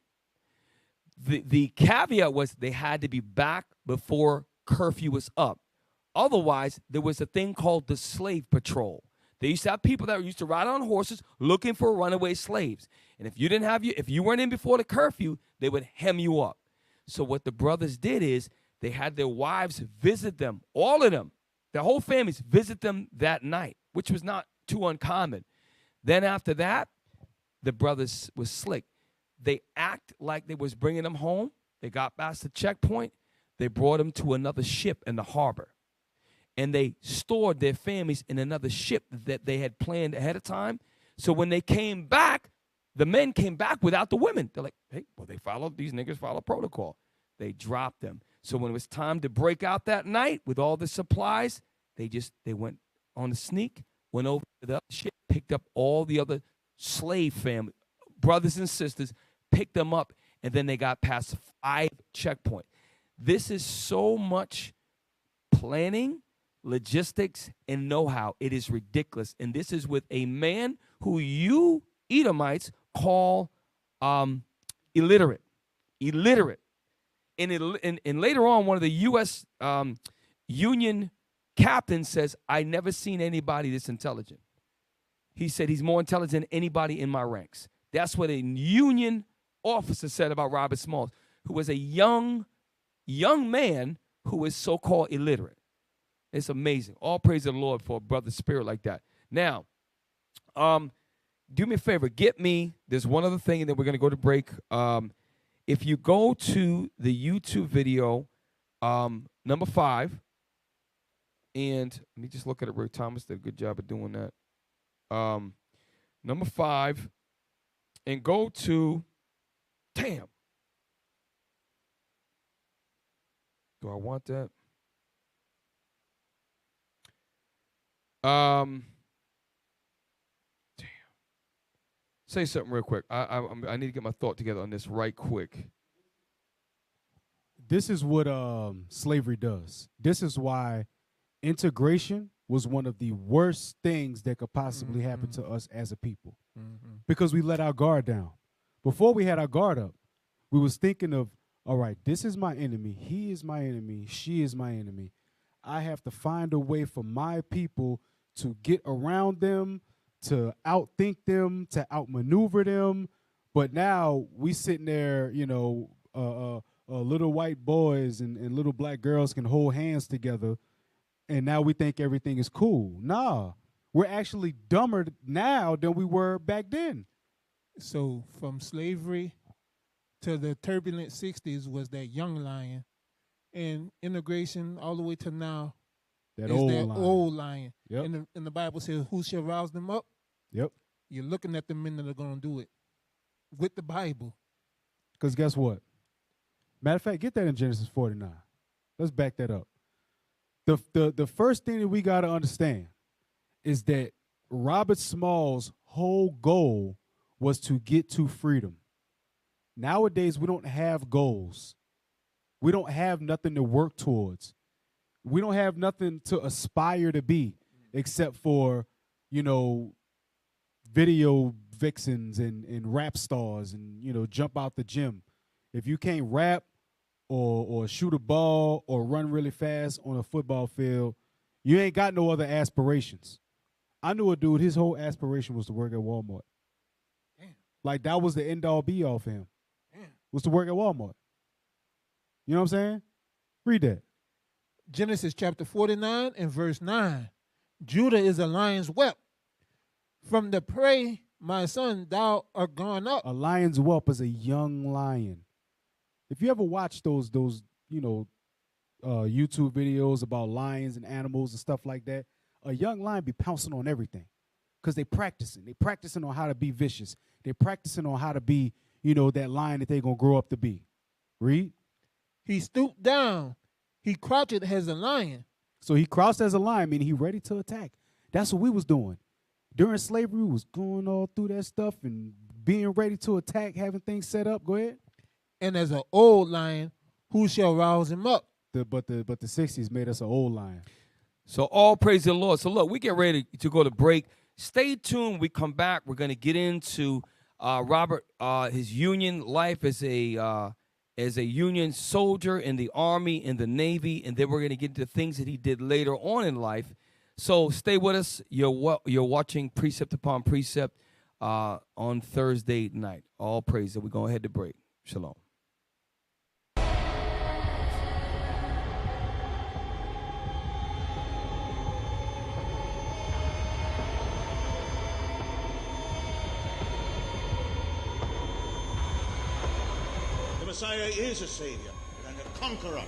The caveat was they had to be back before curfew was up. Otherwise, there was a thing called the slave patrol. They used to have people that used to ride on horses looking for runaway slaves. And if you weren't in before the curfew, they would hem you up. So what the brothers did is they had their wives visit them, all of them, their whole families visit them that night, which was not too uncommon. Then after that, the brothers was slick. They act like they was bringing them home. They got past the checkpoint. They brought them to another ship in the harbor. And they stored their families in another ship that they had planned ahead of time. So when they came back, the men came back without the women. They're like, hey, well, these niggas follow protocol. They dropped them. So when it was time to break out that night with all the supplies, they went on a sneak, went over to the other ship, picked up all the other slave family, brothers and sisters, picked them up, and then they got past 5 checkpoints. This is so much planning, logistics, and know-how. It is ridiculous. And this is with a man who you Edomites call illiterate. And later on, one of the U.S. Union captains says, I never seen anybody this intelligent. He said he's more intelligent than anybody in my ranks. That's what a Union officer said about Robert Smalls, who was a young man who is so-called illiterate. It's amazing. All praise the Lord for a brother's spirit like that. Now, do me a favor. There's one other thing, and then we're going to go to break. If you go to the YouTube video, number 5, and let me just look at it. Ray Thomas did a good job of doing that. Number 5, and go to, damn. Do I want that? Damn. Say something real quick. I need to get my thought together on this right quick. This is what slavery does. This is why integration was one of the worst things that could possibly happen to us as a people, because we let our guard down. Before we had our guard up, we was thinking of, all right, this is my enemy. He is my enemy. She is my enemy. I have to find a way for my people to get around them, to outthink them, to outmaneuver them. But now we sitting there, you know, little white boys and little black girls can hold hands together, and now we think everything is cool. Nah, we're actually dumber now than we were back then. So from slavery to the turbulent 60s was that young lion, and integration all the way to now That is old that line. old lion. Yep. And the Bible says, who shall rouse them up? Yep. You're looking at the men that are going to do it with the Bible. Because guess what? Matter of fact, get that in Genesis 49. Let's back that up. The first thing that we got to understand is that Robert Small's whole goal was to get to freedom. Nowadays, we don't have goals. We don't have nothing to work towards. We don't have nothing to aspire to be except for, you know, video vixens and rap stars and, you know, jump out the gym. If you can't rap or shoot a ball or run really fast on a football field, you ain't got no other aspirations. I knew a dude, his whole aspiration was to work at Walmart. Damn. Like, that was the end-all be-all for him, Damn. was to work at Walmart. You know what I'm saying? Read that. Genesis chapter 49 and verse 9. Judah is a lion's whelp. From the prey, my son, thou art gone up. A lion's whelp is a young lion. If you ever watch those you know, YouTube videos about lions and animals and stuff like that, a young lion be pouncing on everything because they practicing. They practicing on how to be vicious. They practicing on how to be, you know, that lion that they're going to grow up to be. Read. He stooped down. He crouched as a lion. So he crouched as a lion, meaning he ready to attack. That's what we was doing. During slavery, we was going all through that stuff and being ready to attack, having things set up. Go ahead. And as an old lion, who shall rouse him up? But the 60s made us an old lion. So all praise the Lord. So look, we get ready to go to break. Stay tuned. We come back. We're going to get into Robert, his Union life as a Union soldier in the Army, in the Navy, and then we're going to get into things that he did later on in life. So stay with us. You're watching Precept Upon Precept on Thursday night. All praise. So we're going to head to break. Shalom. The Messiah is a savior and a conqueror.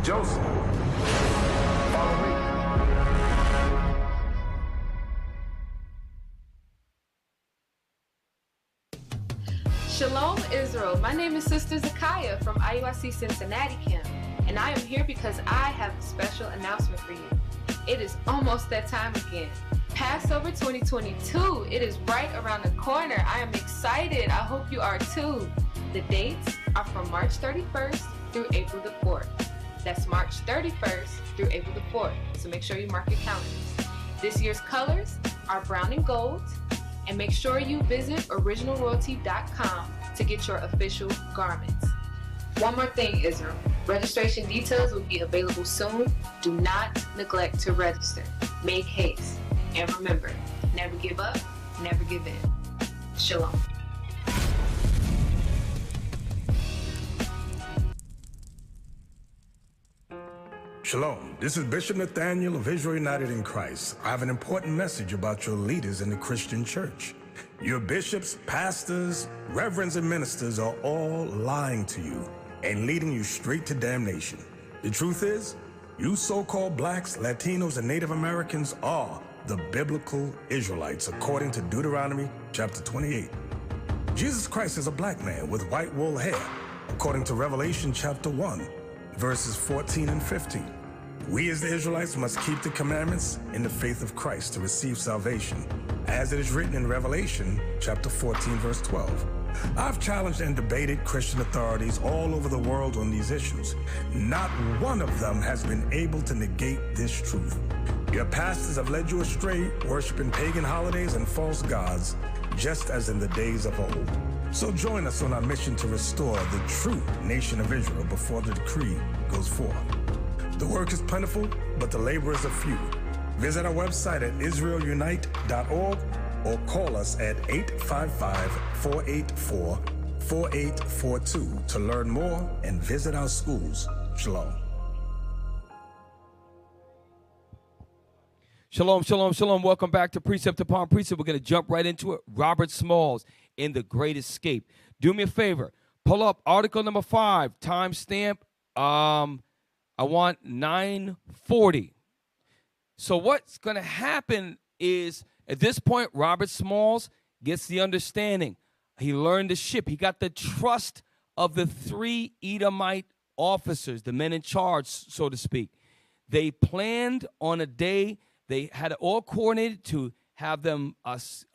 Joseph, follow me. Shalom, Israel. My name is Sister Zakaya from IUIC Cincinnati Camp, and I am here because I have a special announcement for you. It is almost that time again. Passover 2022. It is right around the corner. I am excited. I hope you are too. The dates are from March 31st through April the 4th. That's March 31st through April the 4th. So make sure you mark your calendars. This year's colors are brown and gold. And make sure you visit originalroyalty.com to get your official garments. One more thing, Israel. Registration details will be available soon. Do not neglect to register. Make haste. And remember, never give up, never give in. Shalom. Shalom. This is Bishop Nathaniel of Israel United in Christ. I have an important message about your leaders in the Christian church. Your bishops, pastors, reverends, and ministers are all lying to you and leading you straight to damnation. The truth is, you so-called blacks, Latinos, and Native Americans are the biblical Israelites, according to Deuteronomy chapter 28. Jesus Christ is a black man with white wool hair, according to Revelation chapter 1, verses 14 and 15. We as the Israelites must keep the commandments in the faith of Christ to receive salvation, as it is written in Revelation chapter 14, verse 12. I've challenged and debated Christian authorities all over the world on these issues. Not one of them has been able to negate this truth. Your pastors have led you astray, worshiping pagan holidays and false gods, just as in the days of old. So join us on our mission to restore the true nation of Israel before the decree goes forth. The work is plentiful, but the laborers are few. Visit our website at israelunite.org or call us at 855-484-4842 to learn more and visit our schools. Shalom. Shalom, shalom, shalom. Welcome back to Precept Upon Precept. We're going to jump right into it. Robert Smalls in The Great Escape. Do me a favor. Pull up article number 5, timestamp. I want 9:40. So what's going to happen is, at this point, Robert Smalls gets the understanding. He learned the ship. He got the trust of the 3 Edomite officers, the men in charge, so to speak. They planned on a day. They had it all coordinated to have them act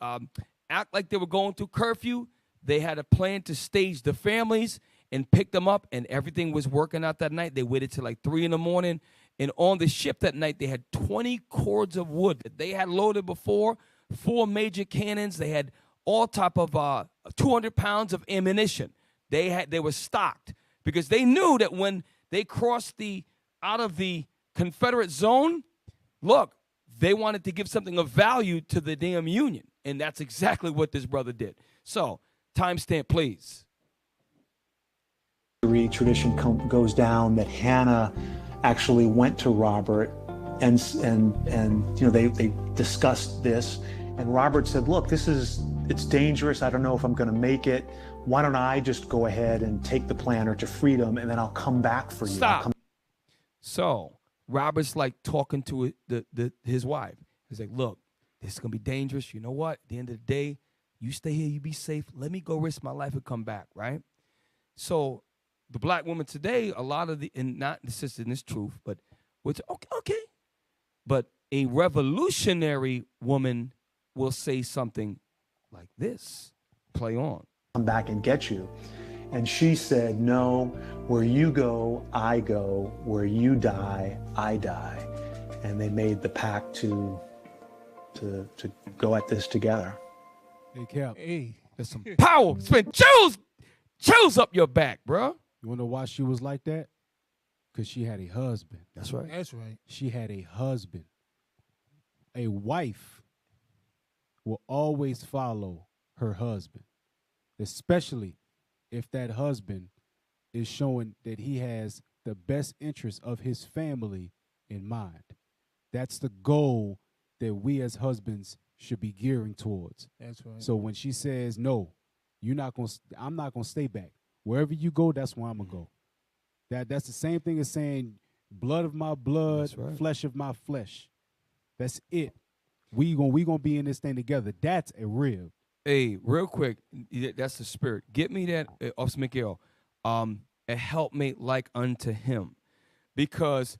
like they were going through curfew. They had a plan to stage the families and pick them up, and everything was working out that night. They waited till like 3 in the morning. And on the ship that night, they had 20 cords of wood that they had loaded before, 4 major cannons. They had all type of 200 pounds of ammunition. They were stocked because they knew that when they crossed out of the Confederate zone, look, they wanted to give something of value to the damn Union. And that's exactly what this brother did. So, timestamp, please. Tradition goes down that Hannah actually went to Robert and they discussed this, and Robert said, look, it's dangerous. I don't know if I'm going to make it. Why don't I just go ahead and take the planter to freedom, and then I'll come back for you. Stop. So Robert's like talking to his wife. He's like, look, this is going to be dangerous. You know what? At the end of the day, you stay here, you be safe. Let me go risk my life and come back, right? So the black woman today, a lot of and not insisting this truth, but what's okay. But a revolutionary woman will say something like this. Play on. Come back and get you. And she said, no, where you go, I go. Where you die, I die. And they made the pact to go at this together. Hey, Cap. Hey. There's some power. Spin chills up your back, bro. You want to know why she was like that? Because she had a husband. That's right. That's right. She had a husband. A wife will always follow her husband, especially if that husband is showing that he has the best interest of his family in mind. That's the goal that we as husbands should be gearing towards. That's right. So when she says, no, I'm not going to stay back. Wherever you go, that's where I'm going to go. That's the same thing as saying blood of my blood, right. Flesh of my flesh. That's it. We gonna be in this thing together. That's a rib. Hey, real quick, that's the spirit. Get me that, Officer Miguel, a helpmate like unto him. Because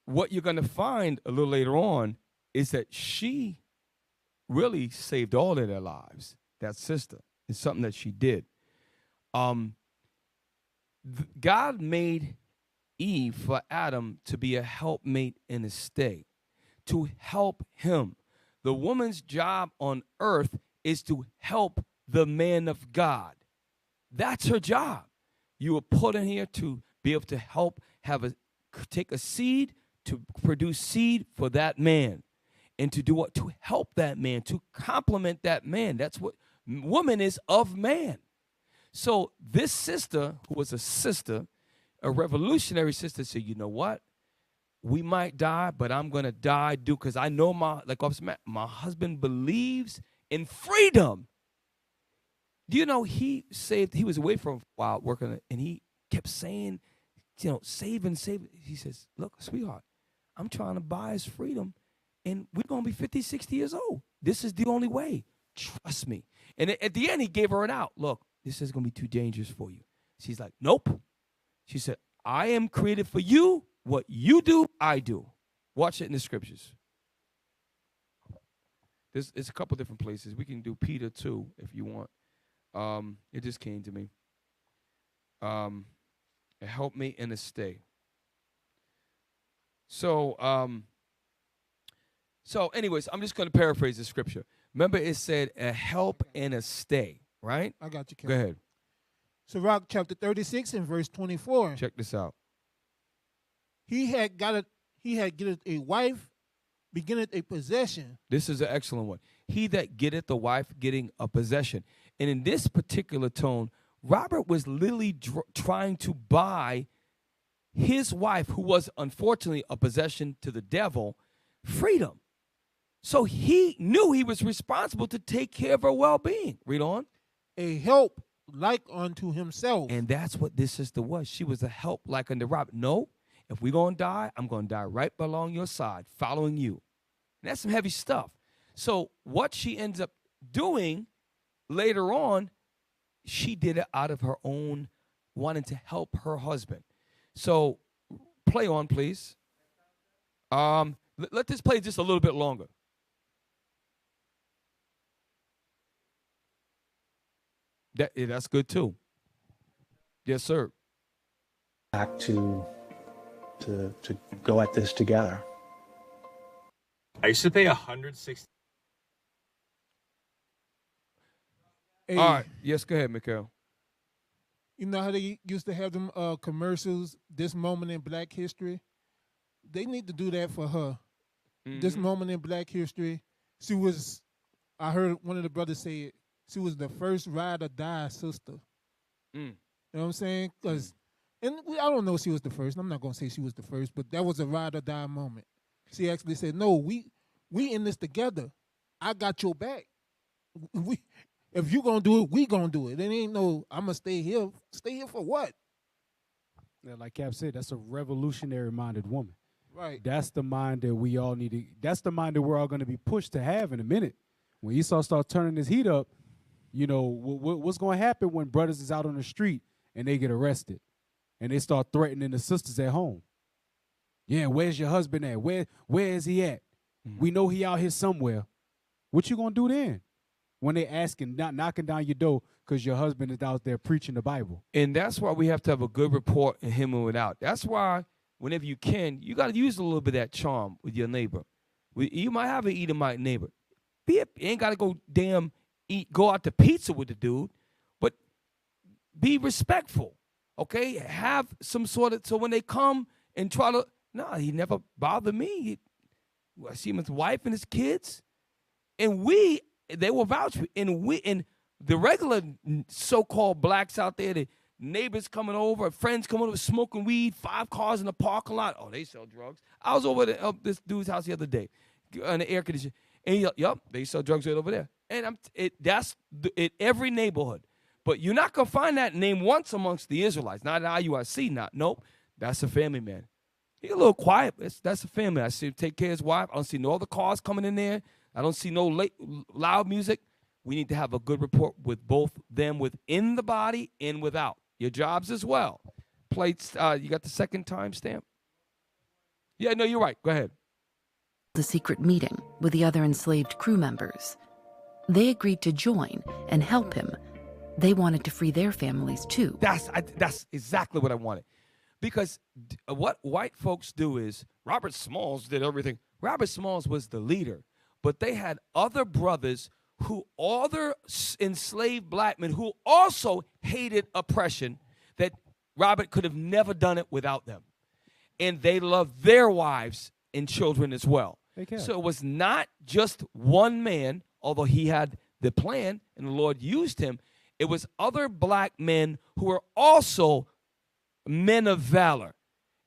what you're going to find a little later on is that she really saved all of their lives, that sister. It's something that she did. God made Eve for Adam to be a helpmate in his stay, to help him. The woman's job on earth is to help the man of God. That's her job. You were put in here to be able to help take a seed, to produce seed for that man, and to do what? To help that man, to complement that man. That's what woman is of man. So this sister, who was a sister, a revolutionary sister, said, you know what? We might die, but I'm going to die because I know my husband believes in freedom. Do you know he was away for a while working, and he kept saying, saving. He says, look, sweetheart, I'm trying to buy his freedom, and we're going to be 50, 60 years old. This is the only way. Trust me. And at the end, he gave her an out. Look, this is going to be too dangerous for you. She's like, nope. She said, I am created for you. What you do, I do. Watch it in the scriptures. It's a couple different places. We can do Peter too, if you want. It just came to me. Help me in a stay. So anyways, I'm just going to paraphrase the scripture. Remember, it said a help and a stay, right? I got you, Ken. Go ahead. Sirach chapter 36 and verse 24. Check this out. He had getteth a wife, beginneth a possession. This is an excellent one. He that getteth a wife, getting a possession. And in this particular tone, Robert was literally trying to buy his wife, who was unfortunately a possession to the devil, freedom. So he knew he was responsible to take care of her well-being. Read on. A help like unto himself. And that's what this sister was. She was a help like unto Robert. No, if we're going to die, I'm going to die right along your side, following you. And that's some heavy stuff. So what she ends up doing later on, she did it out of her own wanting to help her husband. So play on, please. Let this play just a little bit longer. That's good too. Yes, sir. Back to go at this together. I used to pay $160. Hey, all right. Yes, go ahead, Mikhail. You know how they used to have them commercials, this moment in Black history? They need to do that for her. Mm-hmm. This moment in Black history, she was, I heard one of the brothers say it, she was the first ride or die sister. You know what I'm saying? Because, and I don't know if she was the first. I'm not going to say she was the first, but that was a ride or die moment. She actually said, no, we in this together. I got your back. If you going to do it, we going to do it. It ain't no, I'm going to stay here. Stay here for what? Yeah, like Cap said, that's a revolutionary-minded woman. Right. That's the mind that we all need to, that's the mind that we're all going to be pushed to have in a minute. When Esau starts turning his heat up, you know, what's going to happen when brothers is out on the street and they get arrested and they start threatening the sisters at home? Yeah, where's your husband at? Where is he at? Mm-hmm. We know he out here somewhere. What you going to do then? When they asking, not knocking down your door because your husband is out there preaching the Bible. And that's why we have to have a good rapport in him and without. That's why whenever you can, you got to use a little bit of that charm with your neighbor. You might have an Edomite neighbor. You ain't got to go go out to pizza with the dude, but be respectful, okay? Have some sort of, so when they come and try to, he never bothered me. I see him with his wife and his kids, and they will vouch for, and the regular so-called blacks out there, the neighbors coming over, friends coming over, smoking weed, 5 cars in the parking lot. Oh, they sell drugs. I was over at this dude's house the other day on the air conditioner, and they sell drugs right over there. And that's every neighborhood. But you're not going to find that name once amongst the Israelites. Not at IUIC, nope. That's a family man. He's a little quiet. That's a family. I see him take care of his wife. I don't see no other cars coming in there. I don't see no loud music. We need to have a good rapport with both them within the body and without. Your jobs as well. Plates, you got the second time stamp? Yeah, no, you're right. Go ahead. The secret meeting with the other enslaved crew members. They agreed to join and help him. They wanted to free their families too. That's exactly what I wanted. Because what white folks do is, Robert Smalls did everything. Robert Smalls was the leader. But they had other brothers other enslaved black men who also hated oppression, that Robert could have never done it without them. And they loved their wives and children as well. So it was not just one man, although he had the plan and the Lord used him. It was other black men who were also men of valor.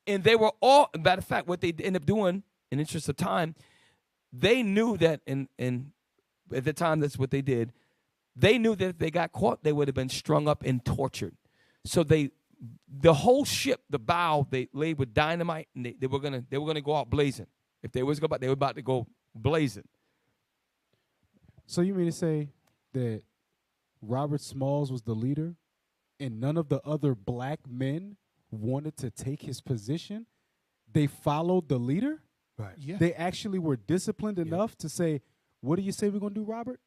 And they were all, matter of fact, what they ended up doing, in interest of time, they knew that, and at the time that's what they did, they knew that if they got caught, they would have been strung up and tortured. So the whole ship, the bow, they laid with dynamite, and they were gonna go out blazing. If they was go back, they were about to go blazing. So you mean to say that Robert Smalls was the leader and none of the other black men wanted to take his position? They followed the leader? Right. Yeah. They actually were disciplined enough to say, what do you say we're going to do, Robert?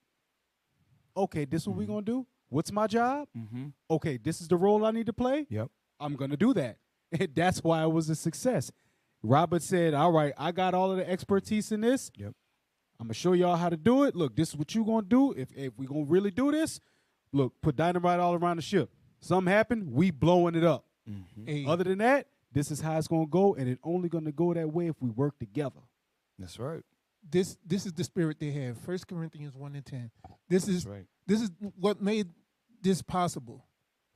Okay, this is what we're going to do. What's my job? Okay, this is the role I need to play. Yep. I'm going to do that. And that's why it was a success. Robert said, all right, I got all of the expertise in this. Yep. I'm going to show y'all how to do it. Look, this is what you're going to do. If we're going to really do this, look, put dynamite all around the ship. Something happened, we blowing it up. Hey, Other than that, this is how it's going to go, and it's only going to go that way if we work together. That's right. this is the spirit they have. 1 Corinthians 1:10. This is right. this is what made this possible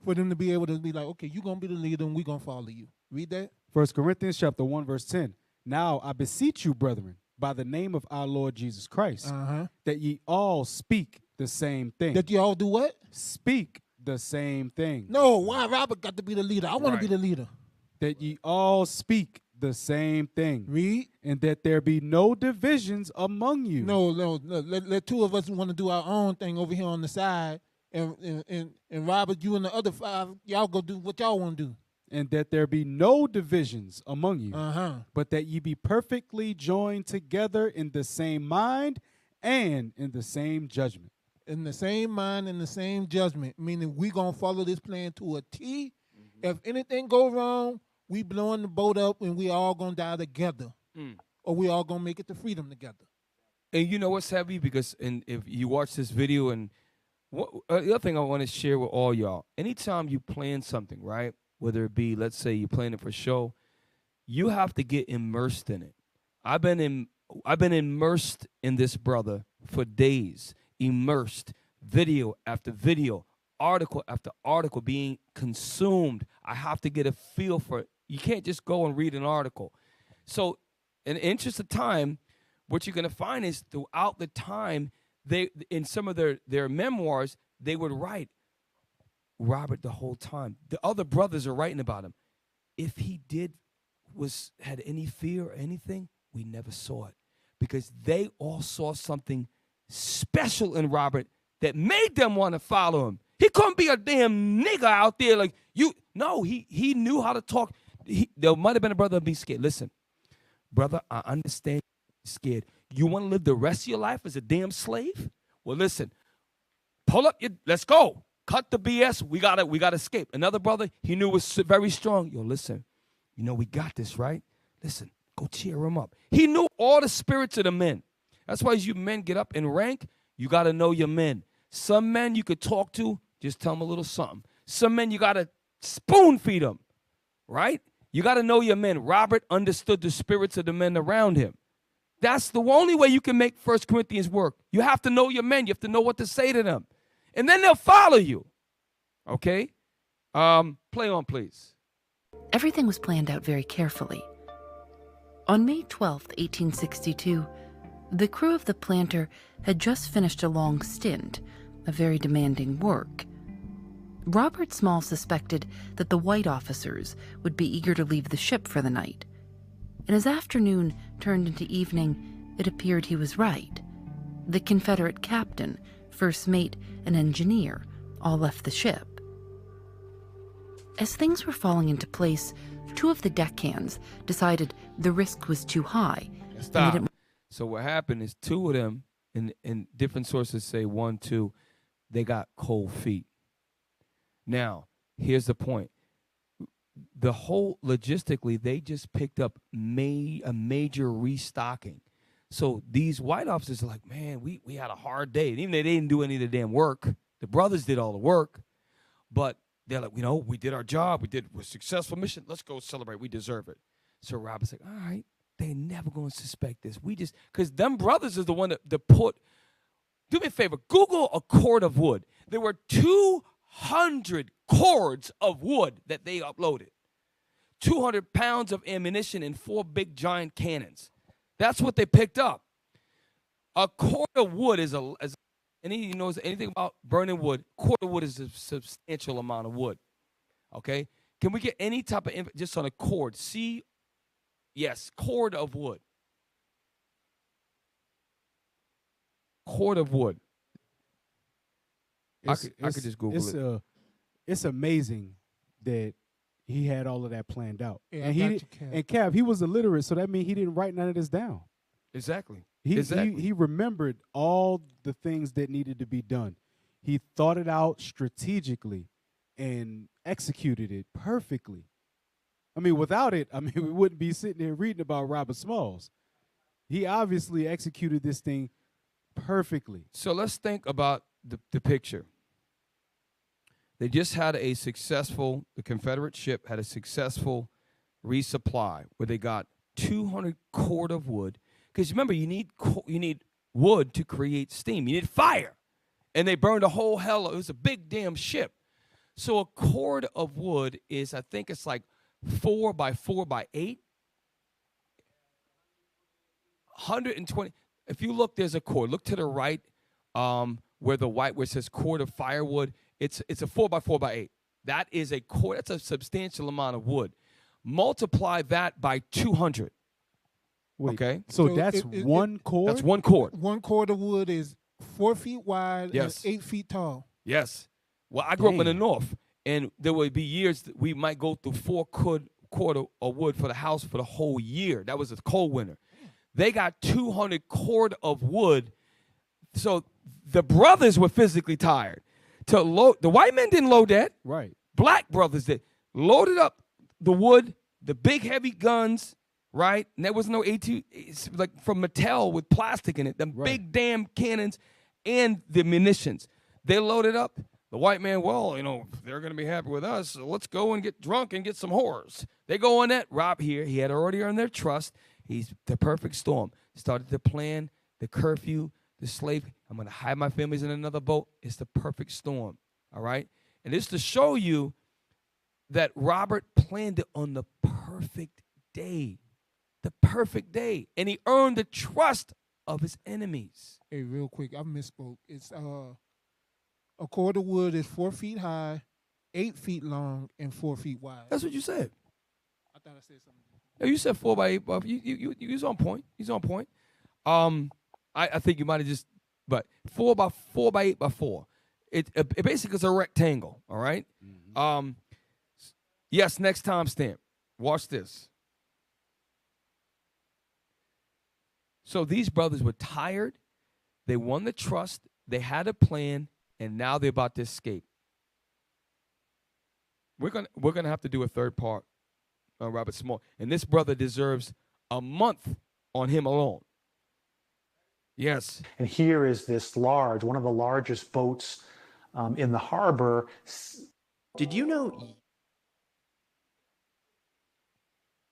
for them to be able to be like, okay, you're going to be the leader and we're going to follow you. Read that. 1 Corinthians chapter 1, verse 10. Now I beseech you, brethren, by the name of our Lord Jesus Christ, that ye all speak the same thing. That you all do what? Speak the same thing. No, why Robert got to be the leader? I want to be the leader. That ye all speak the same thing. Read. And that there be no divisions among you. No. Let two of us want to do our own thing over here on the side. And Robert, you and the other five, y'all go do what y'all want to do. And that there be no divisions among you, but that ye be perfectly joined together in the same mind and in the same judgment. In the same mind and the same judgment, meaning we going to follow this plan to a T. If anything go wrong, we blowing the boat up and we all going to die together. Or we all going to make it to freedom together. And you know what's heavy? Because if you watch this video, and the other thing I want to share with all y'all, anytime you plan something, right? Whether it be, let's say you're planning for show, you have to get immersed in it. I've been immersed in this brother for days, immersed, video after video, article after article being consumed. I have to get a feel for it. You can't just go and read an article. So in the interest of time, what you're going to find is throughout the time, they in some of their memoirs, they would write Robert the whole time. The other brothers are writing about him. If he had any fear or anything, we never saw it. Because they all saw something special in Robert that made them want to follow him. He couldn't be a damn nigga out there like you. No, he knew how to talk. There might have been a brother being scared. Listen, brother, I understand you're scared. You want to live the rest of your life as a damn slave? Well, listen, pull up let's go. Cut the BS. We gotta escape. Another brother, he knew was very strong. Yo, listen, we got this, right? Listen, go cheer him up. He knew all the spirits of the men. That's why as you men get up in rank, you got to know your men. Some men you could talk to, just tell them a little something. Some men you got to spoon feed them, right? You got to know your men. Robert understood the spirits of the men around him. That's the only way you can make 1 Corinthians work. You have to know your men. You have to know what to say to them. And then they'll follow you. Okay? Play on, please. Everything was planned out very carefully. On May 12th, 1862, the crew of the planter had just finished a long stint, a very demanding work. Robert Small suspected that the white officers would be eager to leave the ship for the night. And as afternoon turned into evening, it appeared he was right. The Confederate captain, first mate, and engineer all left the ship. As things were falling into place, two of the deckhands decided the risk was too high. Stop. So what happened is two of them, and different sources say 1, 2, they got cold feet. Now, here's the point. The whole, logistically, they just picked up a major restocking. So these white officers are like, man, we had a hard day. And even though they didn't do any of the damn work, the brothers did all the work. But they're like, we did our job. We a successful mission. Let's go celebrate. We deserve it. So Robert's like, all right, they never going to suspect this. Because them brothers is the one that put, do me a favor, Google a cord of wood. There were 200 cords of wood that they uploaded. 200 pounds of ammunition and 4 big giant cannons. That's what they picked up. A cord of wood is any who knows anything about burning wood, cord of wood is a substantial amount of wood. Okay? Can we get any type of just on a cord? Yes, cord of wood. cord of wood. I could just Google it. It's amazing that he had all of that planned out. Yeah, and Cap, he was illiterate, so that means he didn't write none of this down. Exactly. He remembered all the things that needed to be done. He thought it out strategically and executed it perfectly. I mean, without it, we wouldn't be sitting here reading about Robert Smalls. He obviously executed this thing perfectly. So let's think about the picture. They just had the Confederate ship had a successful resupply where they got 200 cord of wood. Because remember, you need wood to create steam. You need fire. And they burned a whole hell. It was a big damn ship. So a cord of wood is, I think it's like 4 by 4 by 8. 120. If you look, there's a cord. Look to the right where it says cord of firewood. It's a 4 by 4 by 8. That is a cord. That's a substantial amount of wood. Multiply that by 200. Wait, okay. So that's one cord? That's one cord. One cord of wood is 4 feet wide Yes. and 8 feet tall. Yes. Well, I grew up in the North, and there would be years that we might go through 4 cord of wood for the house for the whole year. That was a cold winter. They got 200 cord of wood. So the brothers were physically tired. The white men didn't load that. Right. Black brothers did. Loaded up the wood, the big heavy guns, right? And there was no it's like from Mattel with plastic in it, the big damn cannons and the munitions. They loaded up. The white man, they're going to be happy with us, so let's go and get drunk and get some whores. They go on that. Rob here, he had already earned their trust. He's the perfect storm. Started to plan the curfew, the slave. I'm going to hide my families in another boat. It's the perfect storm, all right? And it's to show you that Robert planned it on the perfect day. The perfect day. And he earned the trust of his enemies. Hey, real quick, I misspoke. It's a cord of wood is 4 feet high, 8 feet long, and 4 feet wide. That's what you said. I thought I said something. No, you said 4 by 8. You was on point. He's on point. I think you might have just, but 4 by 8 by 4. It basically is a rectangle. All right. Mm-hmm. Yes. Next timestamp. Watch this. So these brothers were tired. They won the trust. They had a plan, and now they're about to escape. We're gonna have to do a third part on Robert Small, and this brother deserves a month on him alone. Yes. And here is this one of the largest boats in the harbor. Did you know?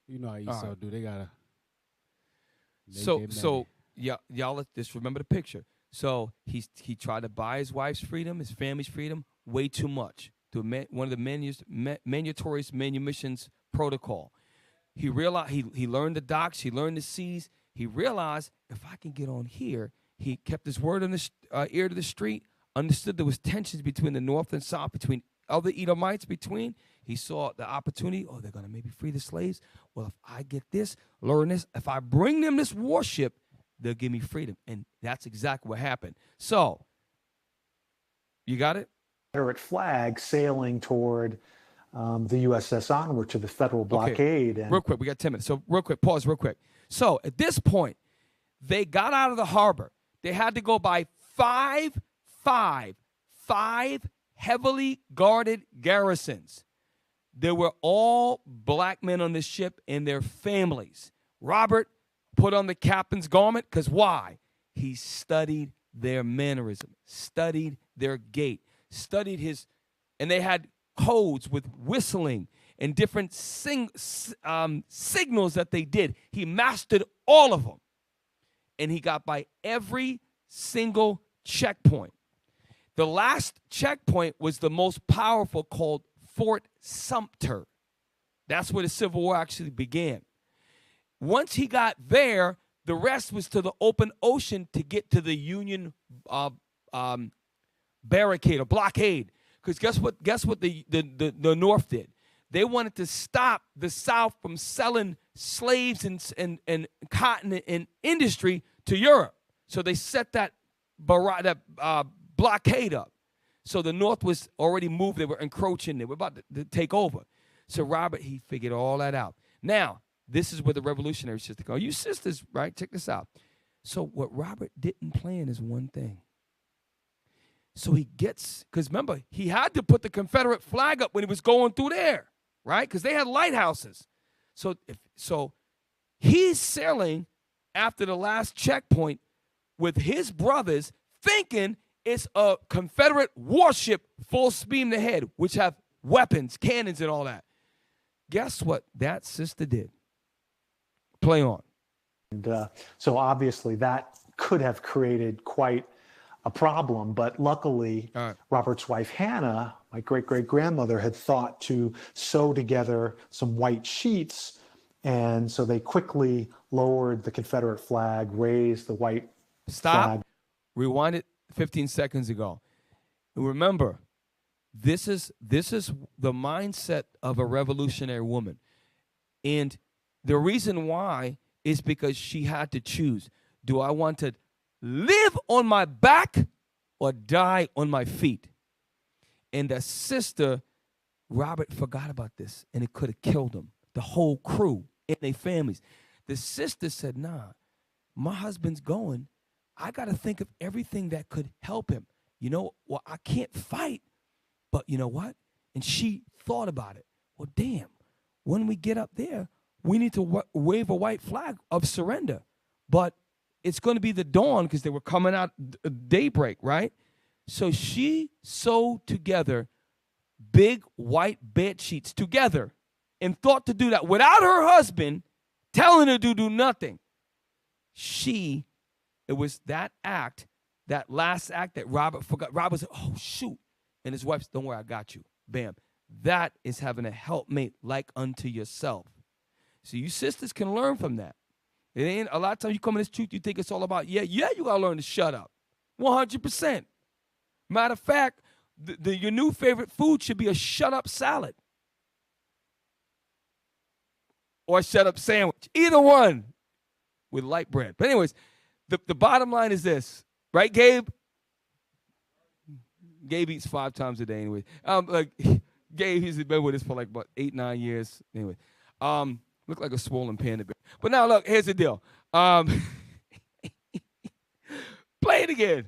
You know how Esau do. They gotta. Y'all just remember the picture. So he tried to buy his wife's freedom, his family's freedom, way too much. One of the mandatory manumissions protocol. He realized he learned the docks, he learned the seas. He realized if I can get on here, he kept his word on the ear to the street. Understood there was tensions between the North and South, between other Edomites. He saw the opportunity. Oh, they're gonna maybe free the slaves. Well, if I get this, learn this, if I bring them this warship, they'll give me freedom. And that's exactly what happened. So, you got it? Confederate flag sailing toward the USS Onward to the federal blockade. Okay. Real quick, we got 10 minutes. So real quick, pause real quick. So at this point, they got out of the harbor. They had to go by five heavily guarded garrisons. There were all black men on this ship and their families. Robert put on the captain's garment because why? He studied their mannerism, studied their gait, studied and they had codes with whistling and different signals that they did. He mastered all of them. And he got by every single checkpoint. The last checkpoint was the most powerful, called Fort Sumter. That's where the Civil War actually began. Once he got there, the rest was to the open ocean to get to the Union barricade or blockade. Because guess what the North did? They wanted to stop the South from selling slaves and cotton and industry to Europe. So they set that blockade up. So the North was already moved. They were encroaching. They were about to take over. So Robert, he figured all that out. Now, this is where the revolutionary sister go. You sisters, right? Check this out. So what Robert didn't plan is one thing. So he gets, because remember, he had to put the Confederate flag up when he was going through there, right? Because they had lighthouses. So he's sailing after the last checkpoint with his brothers, thinking it's a Confederate warship full steam ahead, which have weapons, cannons, and all that. Guess what that sister did? Play on. And so obviously that could have created quite a problem, but luckily Robert's wife Hannah, my great-great-grandmother, had thought to sew together some white sheets, and so they quickly lowered the Confederate flag, raised the white flag. Rewind it 15 seconds ago. Remember, this is the mindset of a revolutionary woman. And the reason why is because she had to choose. Do I want to live on my back or die on my feet? And the sister, Robert forgot about this, and it could have killed him, the whole crew and their families. The sister said, nah, my husband's going. I got to think of everything that could help him. You know, well, I can't fight, but you know what? And she thought about it. Well, damn, when we get up there, we need to wave a white flag of surrender. But it's going to be the dawn because they were coming out daybreak, right? So she sewed together big white bed sheets together and thought to do that without her husband telling her to do nothing. It was that act, that last act that Robert forgot. Robert said, oh, shoot. And his wife said, don't worry, I got you. Bam. That is having a helpmate like unto yourself. So you sisters can learn from that. It ain't a lot of times you come in this truth, you think it's all about, you got to learn to shut up. 100%. Matter of fact, your new favorite food should be a shut-up salad. Or a shut-up sandwich. Either one with light bread. But anyways, the bottom line is this. Right, Gabe? Gabe eats 5 times a day anyway. Gabe, he's been with us for like about 8-9 years. Anyway, look like a swollen panda bear. But now look, here's the deal. Play it again.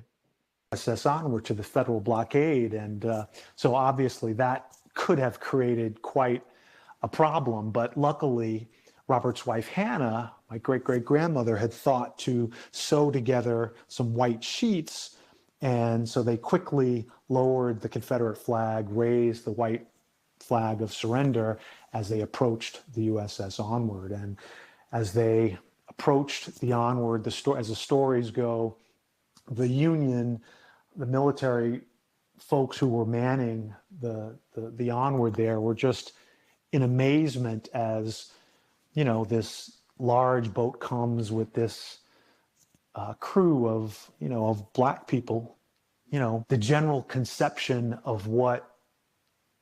Process onward to the federal blockade, and so obviously that could have created quite a problem. But luckily, Robert's wife Hannah, my great-great-grandmother, had thought to sew together some white sheets, and so they quickly lowered the Confederate flag, raised the white flag of surrender as they approached the USS Onward. And as they approached the Onward, as the stories go, the Union, the military folks who were manning the Onward there were just in amazement as, this large boat comes with this crew of black people. The general conception of what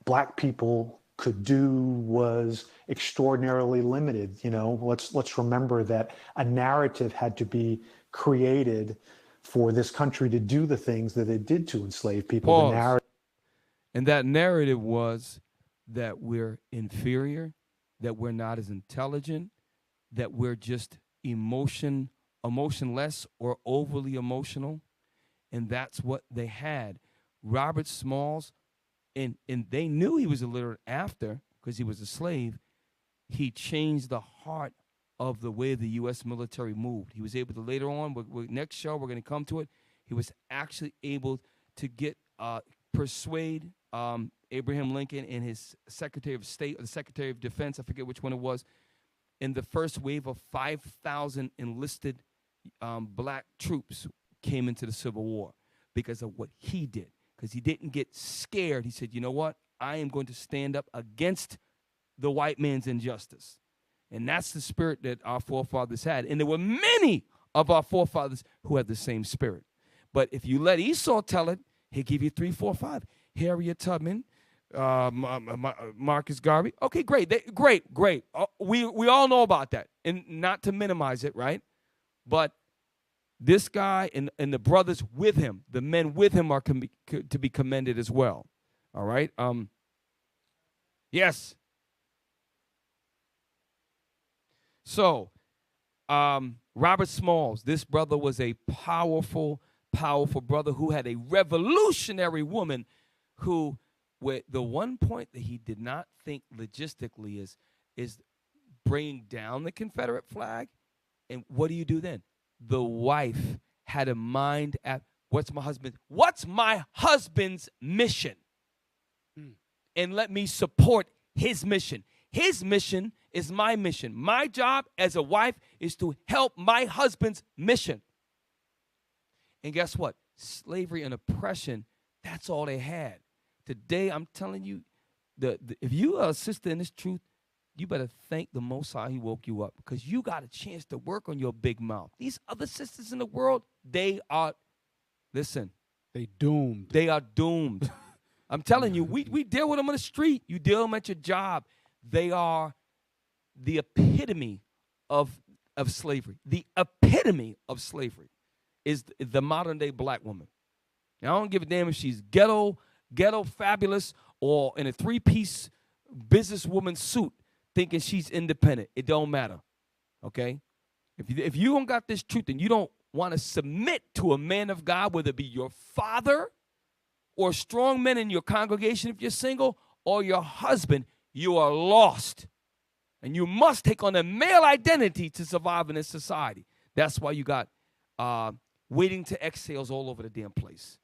black people could do was extraordinarily limited. Let's remember that a narrative had to be created for this country to do the things that it did to ensslave people. The narrative. And that narrative was that we're inferior, that we're not as intelligent, that we're just emotionless or overly emotional. And that's what they had. Robert Smalls, and they knew he was illiterate after, because he was a slave. He changed the heart of the way the U.S. military moved. He was able to, later on, next show, we're going to come to it, he was actually able to persuade Abraham Lincoln and his Secretary of State, or the Secretary of Defense, I forget which one it was, in the first wave of 5,000 enlisted black troops came into the Civil War because of what he did. Because he didn't get scared. He said, you know what? I am going to stand up against the white man's injustice. And that's the spirit that our forefathers had. And there were many of our forefathers who had the same spirit. But if you let Esau tell it, he'll give you 3, 4, 5. Harriet Tubman, Marcus Garvey. Okay, great. Great. We all know about that. And not to minimize it, right? But This guy and the brothers with him, the men with him are to be commended as well. All right? Yes. So, Robert Smalls, this brother was a powerful, powerful brother who had a revolutionary woman who, with the one point that he did not think logistically is bringing down the Confederate flag. And what do you do then? The wife had a mind at what's my husband's mission? And let me support his mission. His mission is my mission. My job as a wife is to help my husband's mission. And guess what? Slavery and oppression, that's all they had. Today, I'm telling you, if you are a sister in this truth, you better thank the Most High He woke you up, because you got a chance to work on your big mouth. These other sisters in the world, they are doomed. They are doomed. I'm telling you, we deal with them on the street. You deal with them at your job. They are the epitome of slavery. The epitome of slavery is the modern-day black woman. Now, I don't give a damn if she's ghetto fabulous, or in a three-piece businesswoman suit thinking she's independent. It don't matter, okay? If you don't got this truth and you don't want to submit to a man of God, whether it be your father or strong men in your congregation if you're single, or your husband, you are lost. And you must take on a male identity to survive in this society. That's why you got Waiting to Exhales all over the damn place.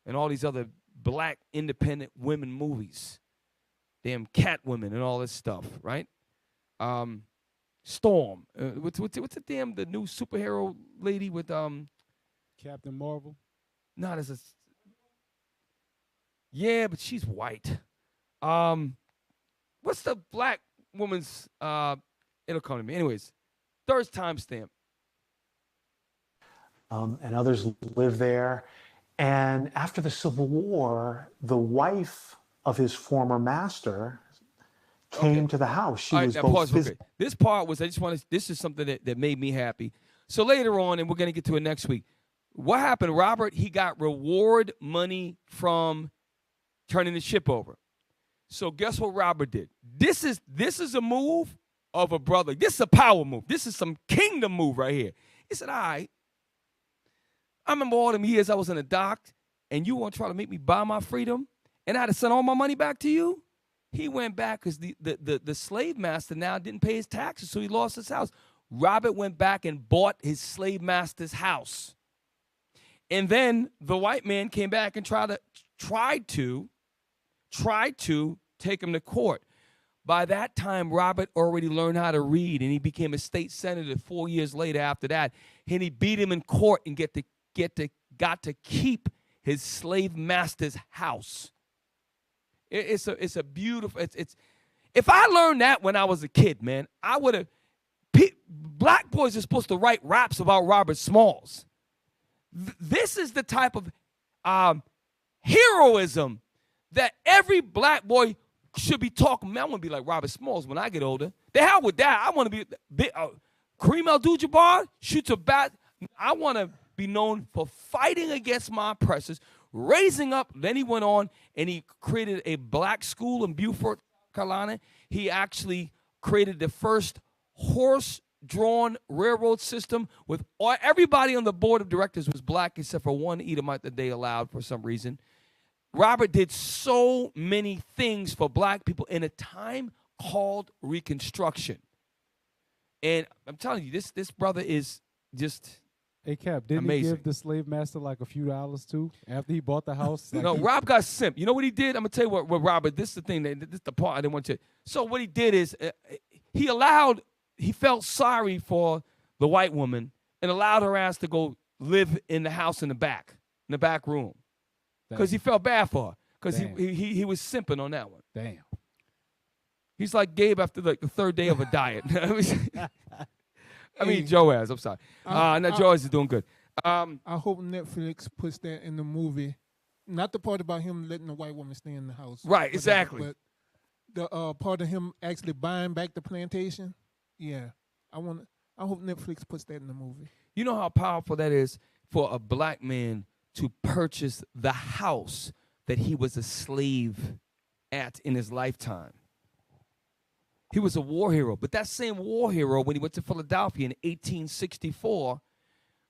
And all these other black independent women movies. Damn Catwomen and all this stuff, right? Storm. What's the new superhero lady with Captain Marvel? No, there's a... Yeah, but she's white. What's the black woman's it'll come to me. Anyways, third timestamp. And others live there. And after the Civil War, the wife of his former master came to the house. She was both busy. This part was, this is something that made me happy. So later on, and we're going to get to it next week, what happened? Robert, he got reward money from turning the ship over. So guess what Robert did? This is a move of a brother. This is a power move. This is some kingdom move right here. He said, all right, I remember all them years I was in the dock, and you want to try to make me buy my freedom, and I had to send all my money back to you? He went back because the slave master now didn't pay his taxes, so he lost his house. Robert went back and bought his slave master's house. And then the white man came back and tried to take him to court. By that time, Robert already learned how to read, and he became a state senator 4 years later after that. And he beat him in court and got to keep his slave master's house. It's a beautiful. If I learned that when I was a kid, man, I would have. Black boys are supposed to write raps about Robert Smalls. This is the type of heroism that every black boy should be talking. Man, I want to be like Robert Smalls when I get older. The hell with that. I want to be Kareem Abdul-Jabbar shoots a bat. I want to be known for fighting against my oppressors, raising up. Then he went on and he created a black school in Beaufort, South Carolina. He actually created the first horse-drawn railroad system with everybody on the board of directors was black except for one Edomite that they allowed for some reason. Robert did so many things for black people in a time called Reconstruction. And I'm telling you, this brother is just Hey, Cap, didn't amazing. he give the slave master like a few dollars too after he bought the house? Like no, Rob got simp. You know what he did? I'm going to tell you what Robert, this is the thing, this is the part I didn't want to. So what he did is he felt sorry for the white woman and allowed her ass to go live in the house in the back room. Because he felt bad for her. Because he was simping on that one. Damn. He's like Gabe after like the third day of a diet. I mean, Joaz, I'm sorry. Joaz is doing good. I hope Netflix puts that in the movie. Not the part about him letting the white woman stay in the house. Right, exactly. But the part of him actually buying back the plantation. Yeah. I want I hope Netflix puts that in the movie. You know how powerful that is for a black man to purchase the house that he was a slave at in his lifetime. He was a war hero, but that same war hero, when he went to Philadelphia in 1864,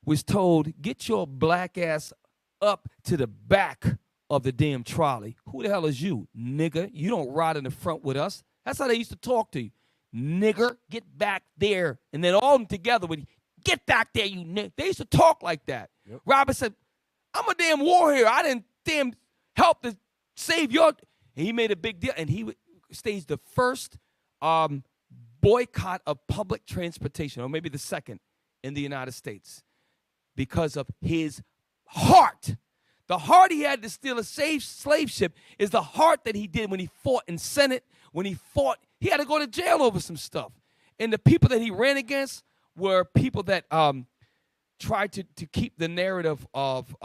was told, get your black ass up to the back of the damn trolley. Who the hell is you, nigger? You don't ride in the front with us. That's how they used to talk to you. Nigger, get back there. And then all of them together would, get back there, you nigger. They used to talk like that. Yep. Robert said, I'm a damn war hero. I didn't damn help to save your... And he made a big deal, and he staged the first boycott of public transportation, or maybe the second in the United States, because of his heart. The heart he had to steal a slave ship is the heart that he did when he fought in Senate, when he fought. He had to go to jail over some stuff. And the people that he ran against were people that tried to keep the narrative of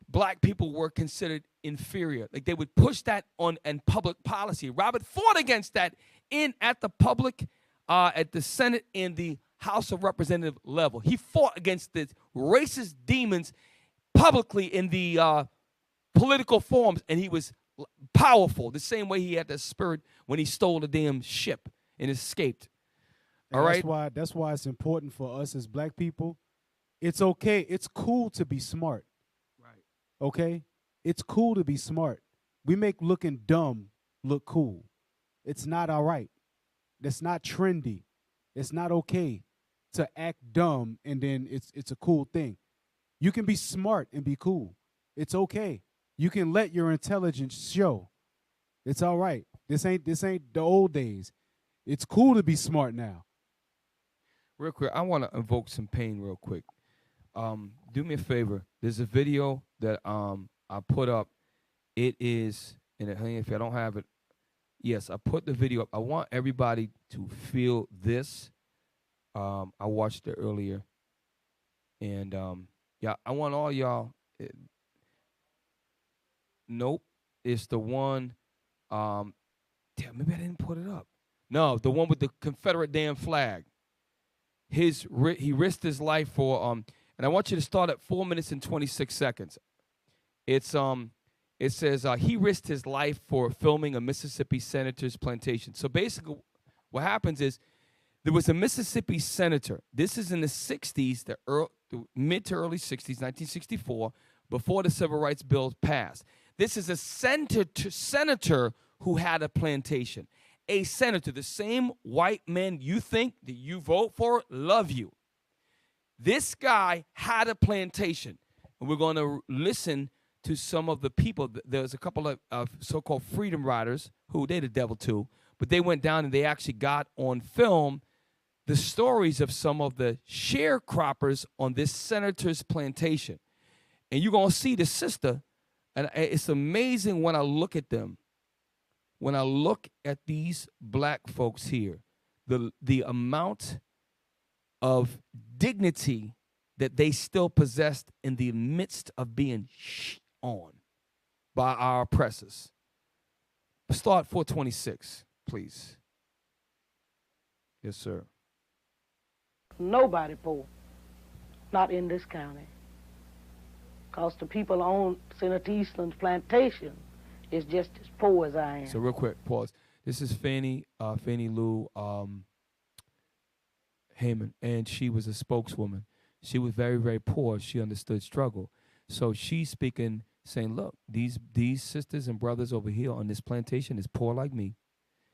black people were considered inferior. Like they would push that on in public policy. Robert fought against that at the Senate and the House of Representative level. He fought against the racist demons publicly in the political forums, and he was powerful, the same way he had the spirit when he stole the damn ship and escaped. All right? That's why it's important for us as black people. It's okay. It's cool to be smart. Right. Okay? It's cool to be smart. We make looking dumb look cool. It's not all right. That's not trendy. It's not okay to act dumb and then it's a cool thing. You can be smart and be cool. It's okay. You can let your intelligence show. It's all right. This ain't the old days. It's cool to be smart now. Real quick, I want to invoke some pain real quick. Do me a favor. There's a video that I put up. It is, and if I don't have it, yes, I put the video up. I want everybody to feel this. I watched it earlier. And, yeah, I want all y'all. Nope. It's the one. Damn, maybe I didn't put it up. No, the one with the Confederate damn flag. He risked his life for, and I want you to start at 4 minutes and 26 seconds. It says he risked his life for filming a Mississippi senator's plantation. So basically what happens is there was a Mississippi senator. This is in the 60s, the mid to early 60s, 1964, before the Civil Rights Bill passed. This is a senator who had a plantation. A senator, the same white men you think that you vote for love you. This guy had a plantation. And we're going to listen to some of the people. There's a couple of so-called freedom riders who they the devil too, but they went down and they actually got on film the stories of some of the sharecroppers on this senator's plantation. And you're going to see the sister, and it's amazing when I look at them. When I look at these black folks here, the amount of dignity that they still possessed in the midst of being on by our oppressors. Start 426, please. Yes, sir. Nobody poor, not in this county. Because the people on Senator Eastland's plantation is just as poor as I am. So real quick, pause. This is Fannie Lou Heyman, and she was a spokeswoman. She was very, very poor. She understood struggle. So she's speaking, saying, look, these sisters and brothers over here on this plantation is poor like me.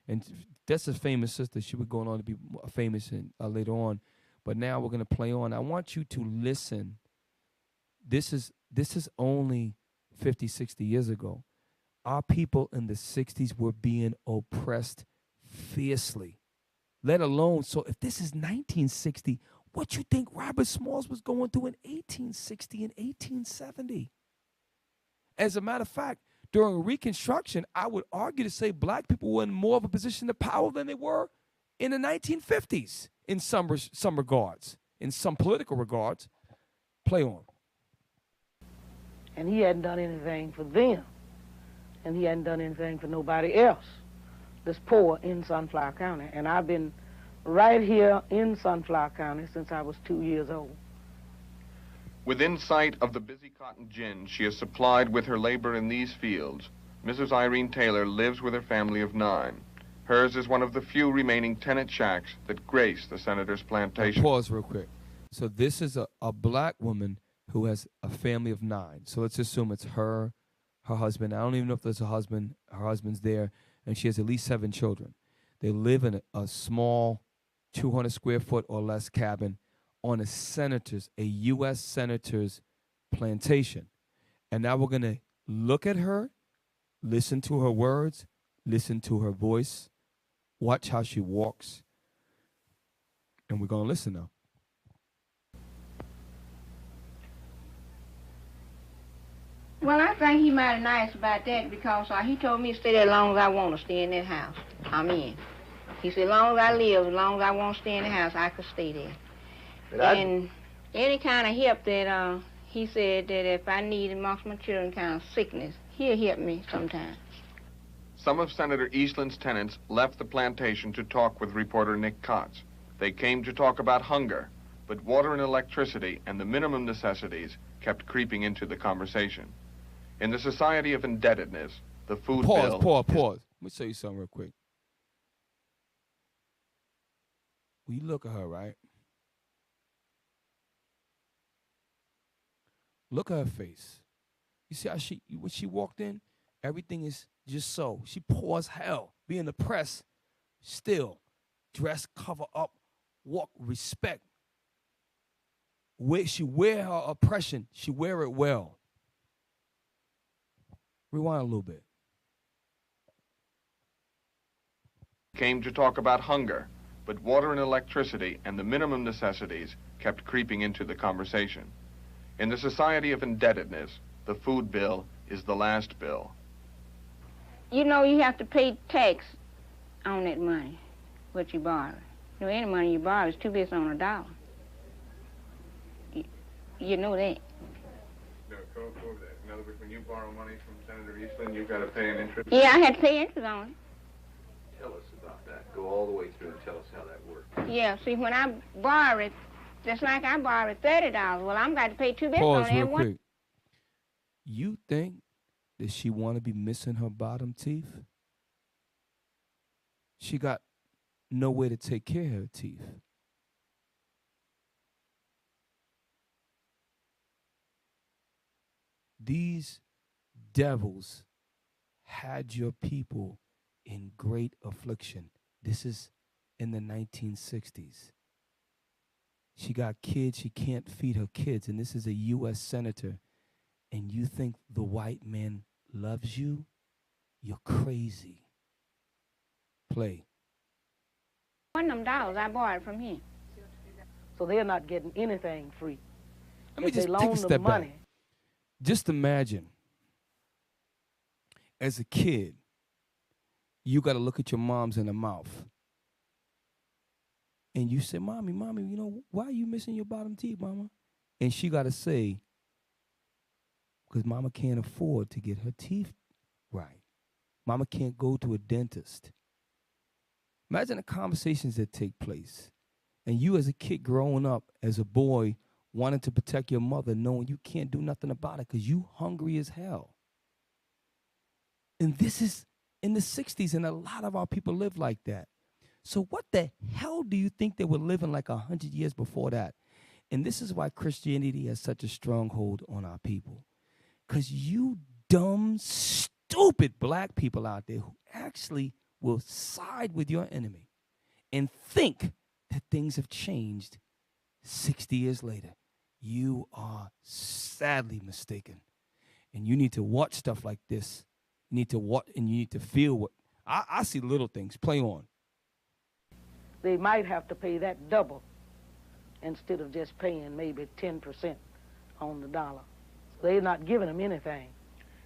And that's a famous sister. She would go on to be famous later on. But now we're going to play on. I want you to listen. This is only 50, 60 years ago. Our people in the 60s were being oppressed fiercely, let alone. So if this is 1960, what you think Robert Smalls was going through in 1860 and 1870? As a matter of fact, during Reconstruction, I would argue to say black people were in more of a position of power than they were in the 1950s in some regards, in some political regards. Play on. And he hadn't done anything for them. And he hadn't done anything for nobody else that's poor in Sunflower County. And I've been right here in Sunflower County since I was 2 years old. Within sight of the busy cotton gin she is supplied with her labor in these fields, Mrs. Irene Taylor lives with her family of 9. Hers is one of the few remaining tenant shacks that grace the senator's plantation. Pause real quick. So this is a black woman who has a family of 9. So let's assume it's her husband. I don't even know if there's a husband. Her husband's there, and she has at least 7 children. They live in a small 200 square foot or less cabin on a U.S. senator's plantation. And now we're going to look at her, listen to her words, listen to her voice, watch how she walks, and we're going to listen now. Well, I think he mighty nice about that because he told me to stay there as long as I want to stay in that house. I'm in. He said, as long as I live, as long as I want to stay in the house, I could stay there. And any kind of help that he said that if I need amongst my children kind of sickness, he'll help me sometime. Some of Senator Eastland's tenants left the plantation to talk with reporter Nick Kotz. They came to talk about hunger, but water and electricity and the minimum necessities kept creeping into the conversation. In the society of indebtedness, the food bill... Pause. Let me tell you something real quick. When you look at her, right? Look at her face. You see how when she walked in, everything is just so. She poor as hell. Be in the press, still. Dress, cover up, walk, respect. She wear her oppression. She wear it well. Rewind a little bit. Came to talk about hunger, but water and electricity and the minimum necessities kept creeping into the conversation. In the society of indebtedness, the food bill is the last bill. You know, you have to pay tax on that money, what you borrow. You know, any money you borrow is 2 bits on a dollar. You know that. No, go over that. In other words, when you borrow money from Senator Eastland, you've got to pay an interest? Yeah, I had to pay interest on it. Tell us about that. Go all the way through and tell us how that works. Yeah, see, when I borrow it, just like I borrowed $30, well, I'm got to pay 2 bits on every one. You think that she want to be missing her bottom teeth? She got no way to take care of her teeth. These devils had your people in great affliction. This is in the 1960s. She got kids, she can't feed her kids, and this is a U.S. senator, and you think the white man loves you? You're crazy. Play. One of them dollars I borrowed from him. So they're not getting anything free. Let me just take a step back. Just imagine, as a kid, you got to look at your mom's in the mouth. And you say, Mommy, you know, why are you missing your bottom teeth, Mama? And she got to say, because Mama can't afford to get her teeth right. Mama can't go to a dentist. Imagine the conversations that take place. And you as a kid growing up, as a boy, wanting to protect your mother, knowing you can't do nothing about it because you hungry as hell. And this is in the 60s, and a lot of our people live like that. So what the hell do you think they were living like 100 years before that? And this is why Christianity has such a stronghold on our people. Because you dumb, stupid black people out there who actually will side with your enemy and think that things have changed 60 years later. You are sadly mistaken. And you need to watch stuff like this. You need to watch, and you need to feel what. I see little things. Play on. They might have to pay that double instead of just paying maybe 10% on the dollar. So they're not giving them anything.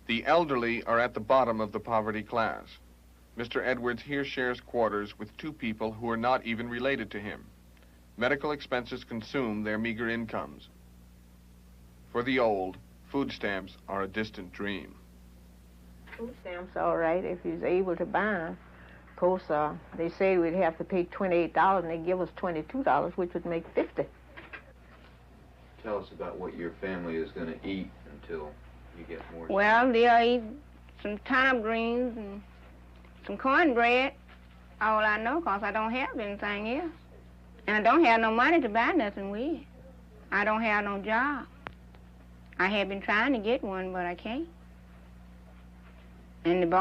The elderly are at the bottom of the poverty class. Mr. Edwards here shares quarters with 2 people who are not even related to him. Medical expenses consume their meager incomes. For the old, food stamps are a distant dream. Food stamps all right if you're able to buy them. Of course, they say we'd have to pay $28, and they give us $22, which would make $50. Tell us about what your family is going to eat until you get more. Well, they'll eat some turnip greens and some cornbread. All I know, because I don't have anything else. And I don't have no money to buy nothing with. I don't have no job. I have been trying to get one, but I can't. And the boy,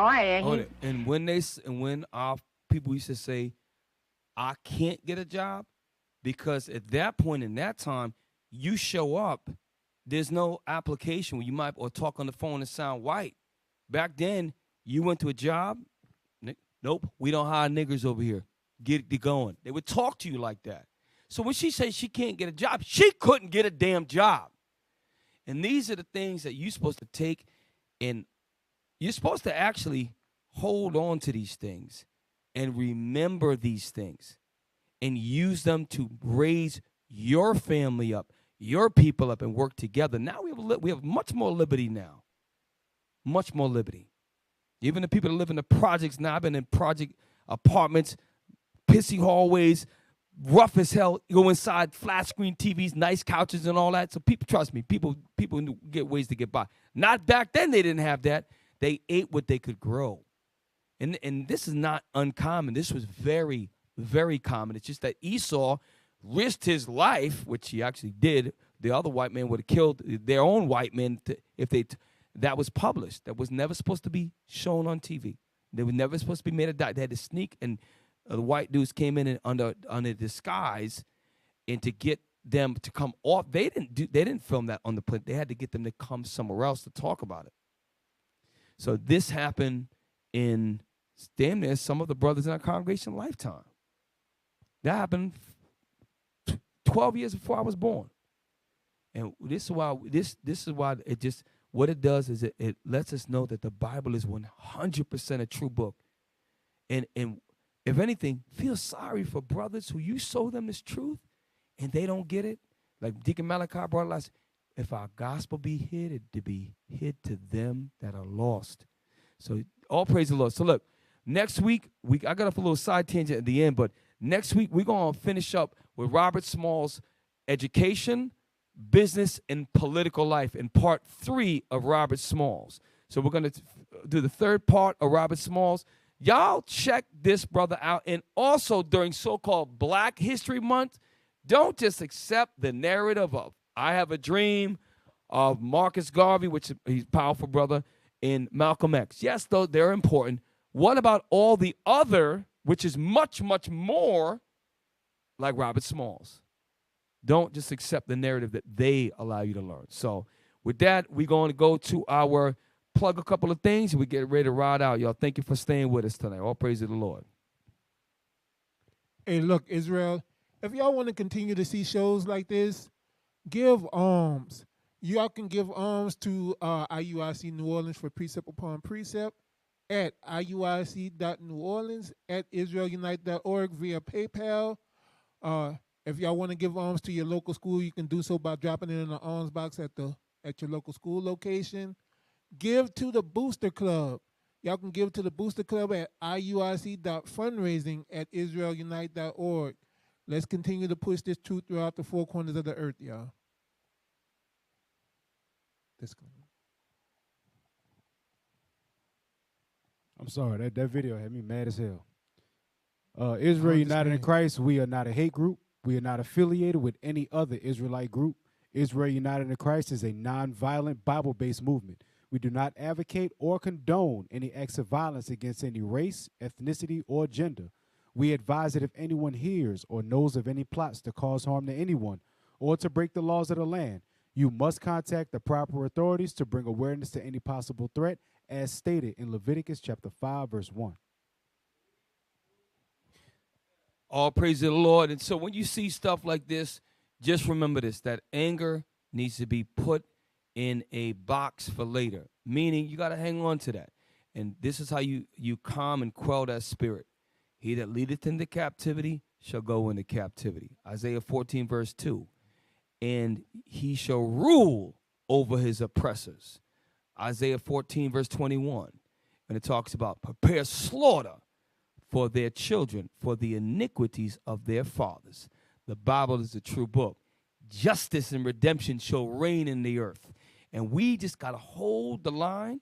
and when our people used to say, I can't get a job, because at that point in that time, you show up, there's no application where you might or talk on the phone and sound white. Back then, you went to a job, nope, we don't hire niggers over here. Get it going. They would talk to you like that. So when she says she can't get a job, she couldn't get a damn job. And these are the things that you're supposed to take, and you're supposed to actually hold on to these things and remember these things and use them to raise your family up, your people up, and work together. Now we have much more liberty now. Much more liberty. Even the people that live in the projects now, I've been in project apartments, pissy hallways, rough as hell, go inside, flat screen TVs, nice couches and all that. So people, trust me, people get ways to get by. Not back then, they didn't have that. They ate what they could grow. And this is not uncommon. This was very, very common. It's just that Esau risked his life, which he actually did. The other white man would have killed their own white men that was published. That was never supposed to be shown on TV. They were never supposed to be made a die. They had to sneak, and the white dudes came in and under disguise, and to get them to come off. They didn't film that on the plane. They had to get them to come somewhere else to talk about it. So this happened in damn near some of the brothers in our congregation lifetime. That happened 12 years before I was born. And this is why it just, what it does is it lets us know that the Bible is 100% a true book. And if anything, feel sorry for brothers who you show them this truth and they don't get it. Like Deacon Malachi brought it last. If our gospel be hid, it to be hid to them that are lost. So all praise the Lord. So look, next week, I got off a little side tangent at the end, but next week we're going to finish up with Robert Small's education, business, and political life in part 3 of Robert Smalls. So we're going to do the third part of Robert Smalls. Y'all check this brother out. And also during so-called Black History Month, don't just accept the narrative of I Have a Dream, of Marcus Garvey, which he's a powerful brother, and Malcolm X. Yes, though, they're important. What about all the other, which is much, much more like Robert Smalls? Don't just accept the narrative that they allow you to learn. So with that, we're going to go to our plug a couple of things, and we get ready to ride out. Y'all, thank you for staying with us tonight. All praise to the Lord. Hey, look, Israel, if y'all want to continue to see shows like this, give alms. Y'all can give alms to IUIC New Orleans for Precept Upon Precept at IUIC.NewOrleans, at IsraelUnite.org via PayPal. If y'all want to give alms to your local school, you can do so by dropping it in the alms box at your local school location. Give to the Booster Club. Y'all can give to the Booster Club at IUIC.fundraising at IsraelUnite.org. Let's continue to push this truth throughout the four corners of the earth, y'all. I'm sorry, that video had me mad as hell. Israel United in Christ, we are not a hate group. We are not affiliated with any other Israelite group. Israel United in Christ is a nonviolent, Bible-based movement. We do not advocate or condone any acts of violence against any race, ethnicity, or gender. We advise that if anyone hears or knows of any plots to cause harm to anyone or to break the laws of the land, you must contact the proper authorities to bring awareness to any possible threat, as stated in Leviticus chapter 5, verse 1. All praise to the Lord. And so when you see stuff like this, just remember this, that anger needs to be put in a box for later, meaning you got to hang on to that. And this is how you calm and quell that spirit. He that leadeth into captivity shall go into captivity. Isaiah 14, verse 2. And he shall rule over his oppressors. Isaiah 14, verse 21. And it talks about prepare slaughter for their children, for the iniquities of their fathers. The Bible is a true book. Justice and redemption shall reign in the earth. And we just got to hold the line,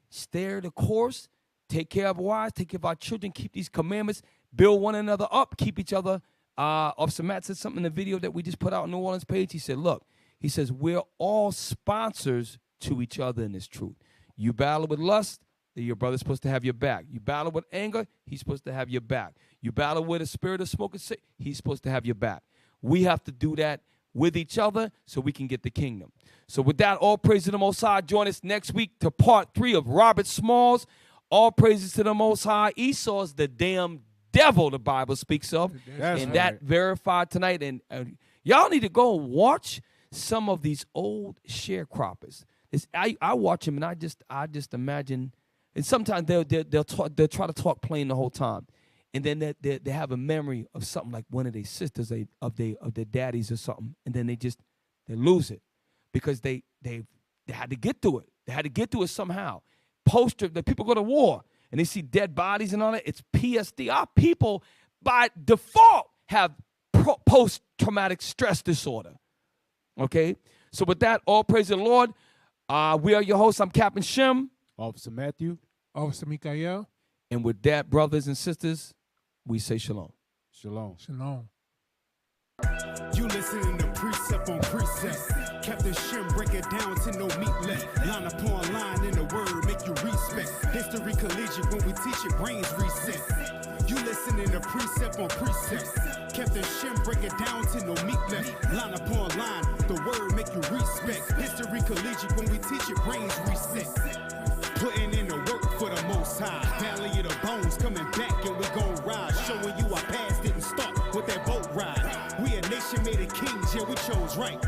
stay the course, take care of our wives, take care of our children, keep these commandments, build one another up, keep each other. Officer Matt said something in the video that we just put out on New Orleans page. He said, look, he says, we're all sponsors to each other in this truth. You battle with lust, your brother's supposed to have your back. You battle with anger, he's supposed to have your back. You battle with a spirit of smoke and sick, he's supposed to have your back. We have to do that with each other so we can get the kingdom. So with that, all praise to the Most High. Join us next week to part 3 of Robert Smalls. All praises to the Most High. Esau's the damn devil the Bible speaks of. That verified tonight. And y'all need to go and watch some of these old sharecroppers. I watch them and I just imagine, and sometimes they'll try to talk plain the whole time. And then they have a memory of something like one of their sisters, of their daddies or something, and then they lose it because they had to get through it. They had to get through it somehow. The people go to war and they see dead bodies and all that. It's PSD. Our people, by default, have post-traumatic stress disorder. Okay? So with that, all praise the Lord. We are your hosts. I'm Captain Shem. Officer Matthew. Officer Mikael. And with that, brothers and sisters, we say shalom. Shalom. Shalom. You listening to precept on precept. Captain Shem break it down to no meat left. Line upon line in the word make you respect. History collegiate when we teach it, brains reset. You listening to precept on precept. Captain Shem break it down to no meat left. Line upon line, the word make you respect. History collegiate when we teach it, brains reset. Putting in the work for the Most High. Valley of the bones coming back and we gon' ride. Showing you our past didn't start with that boat ride. We a nation made of kings, yeah, we chose right.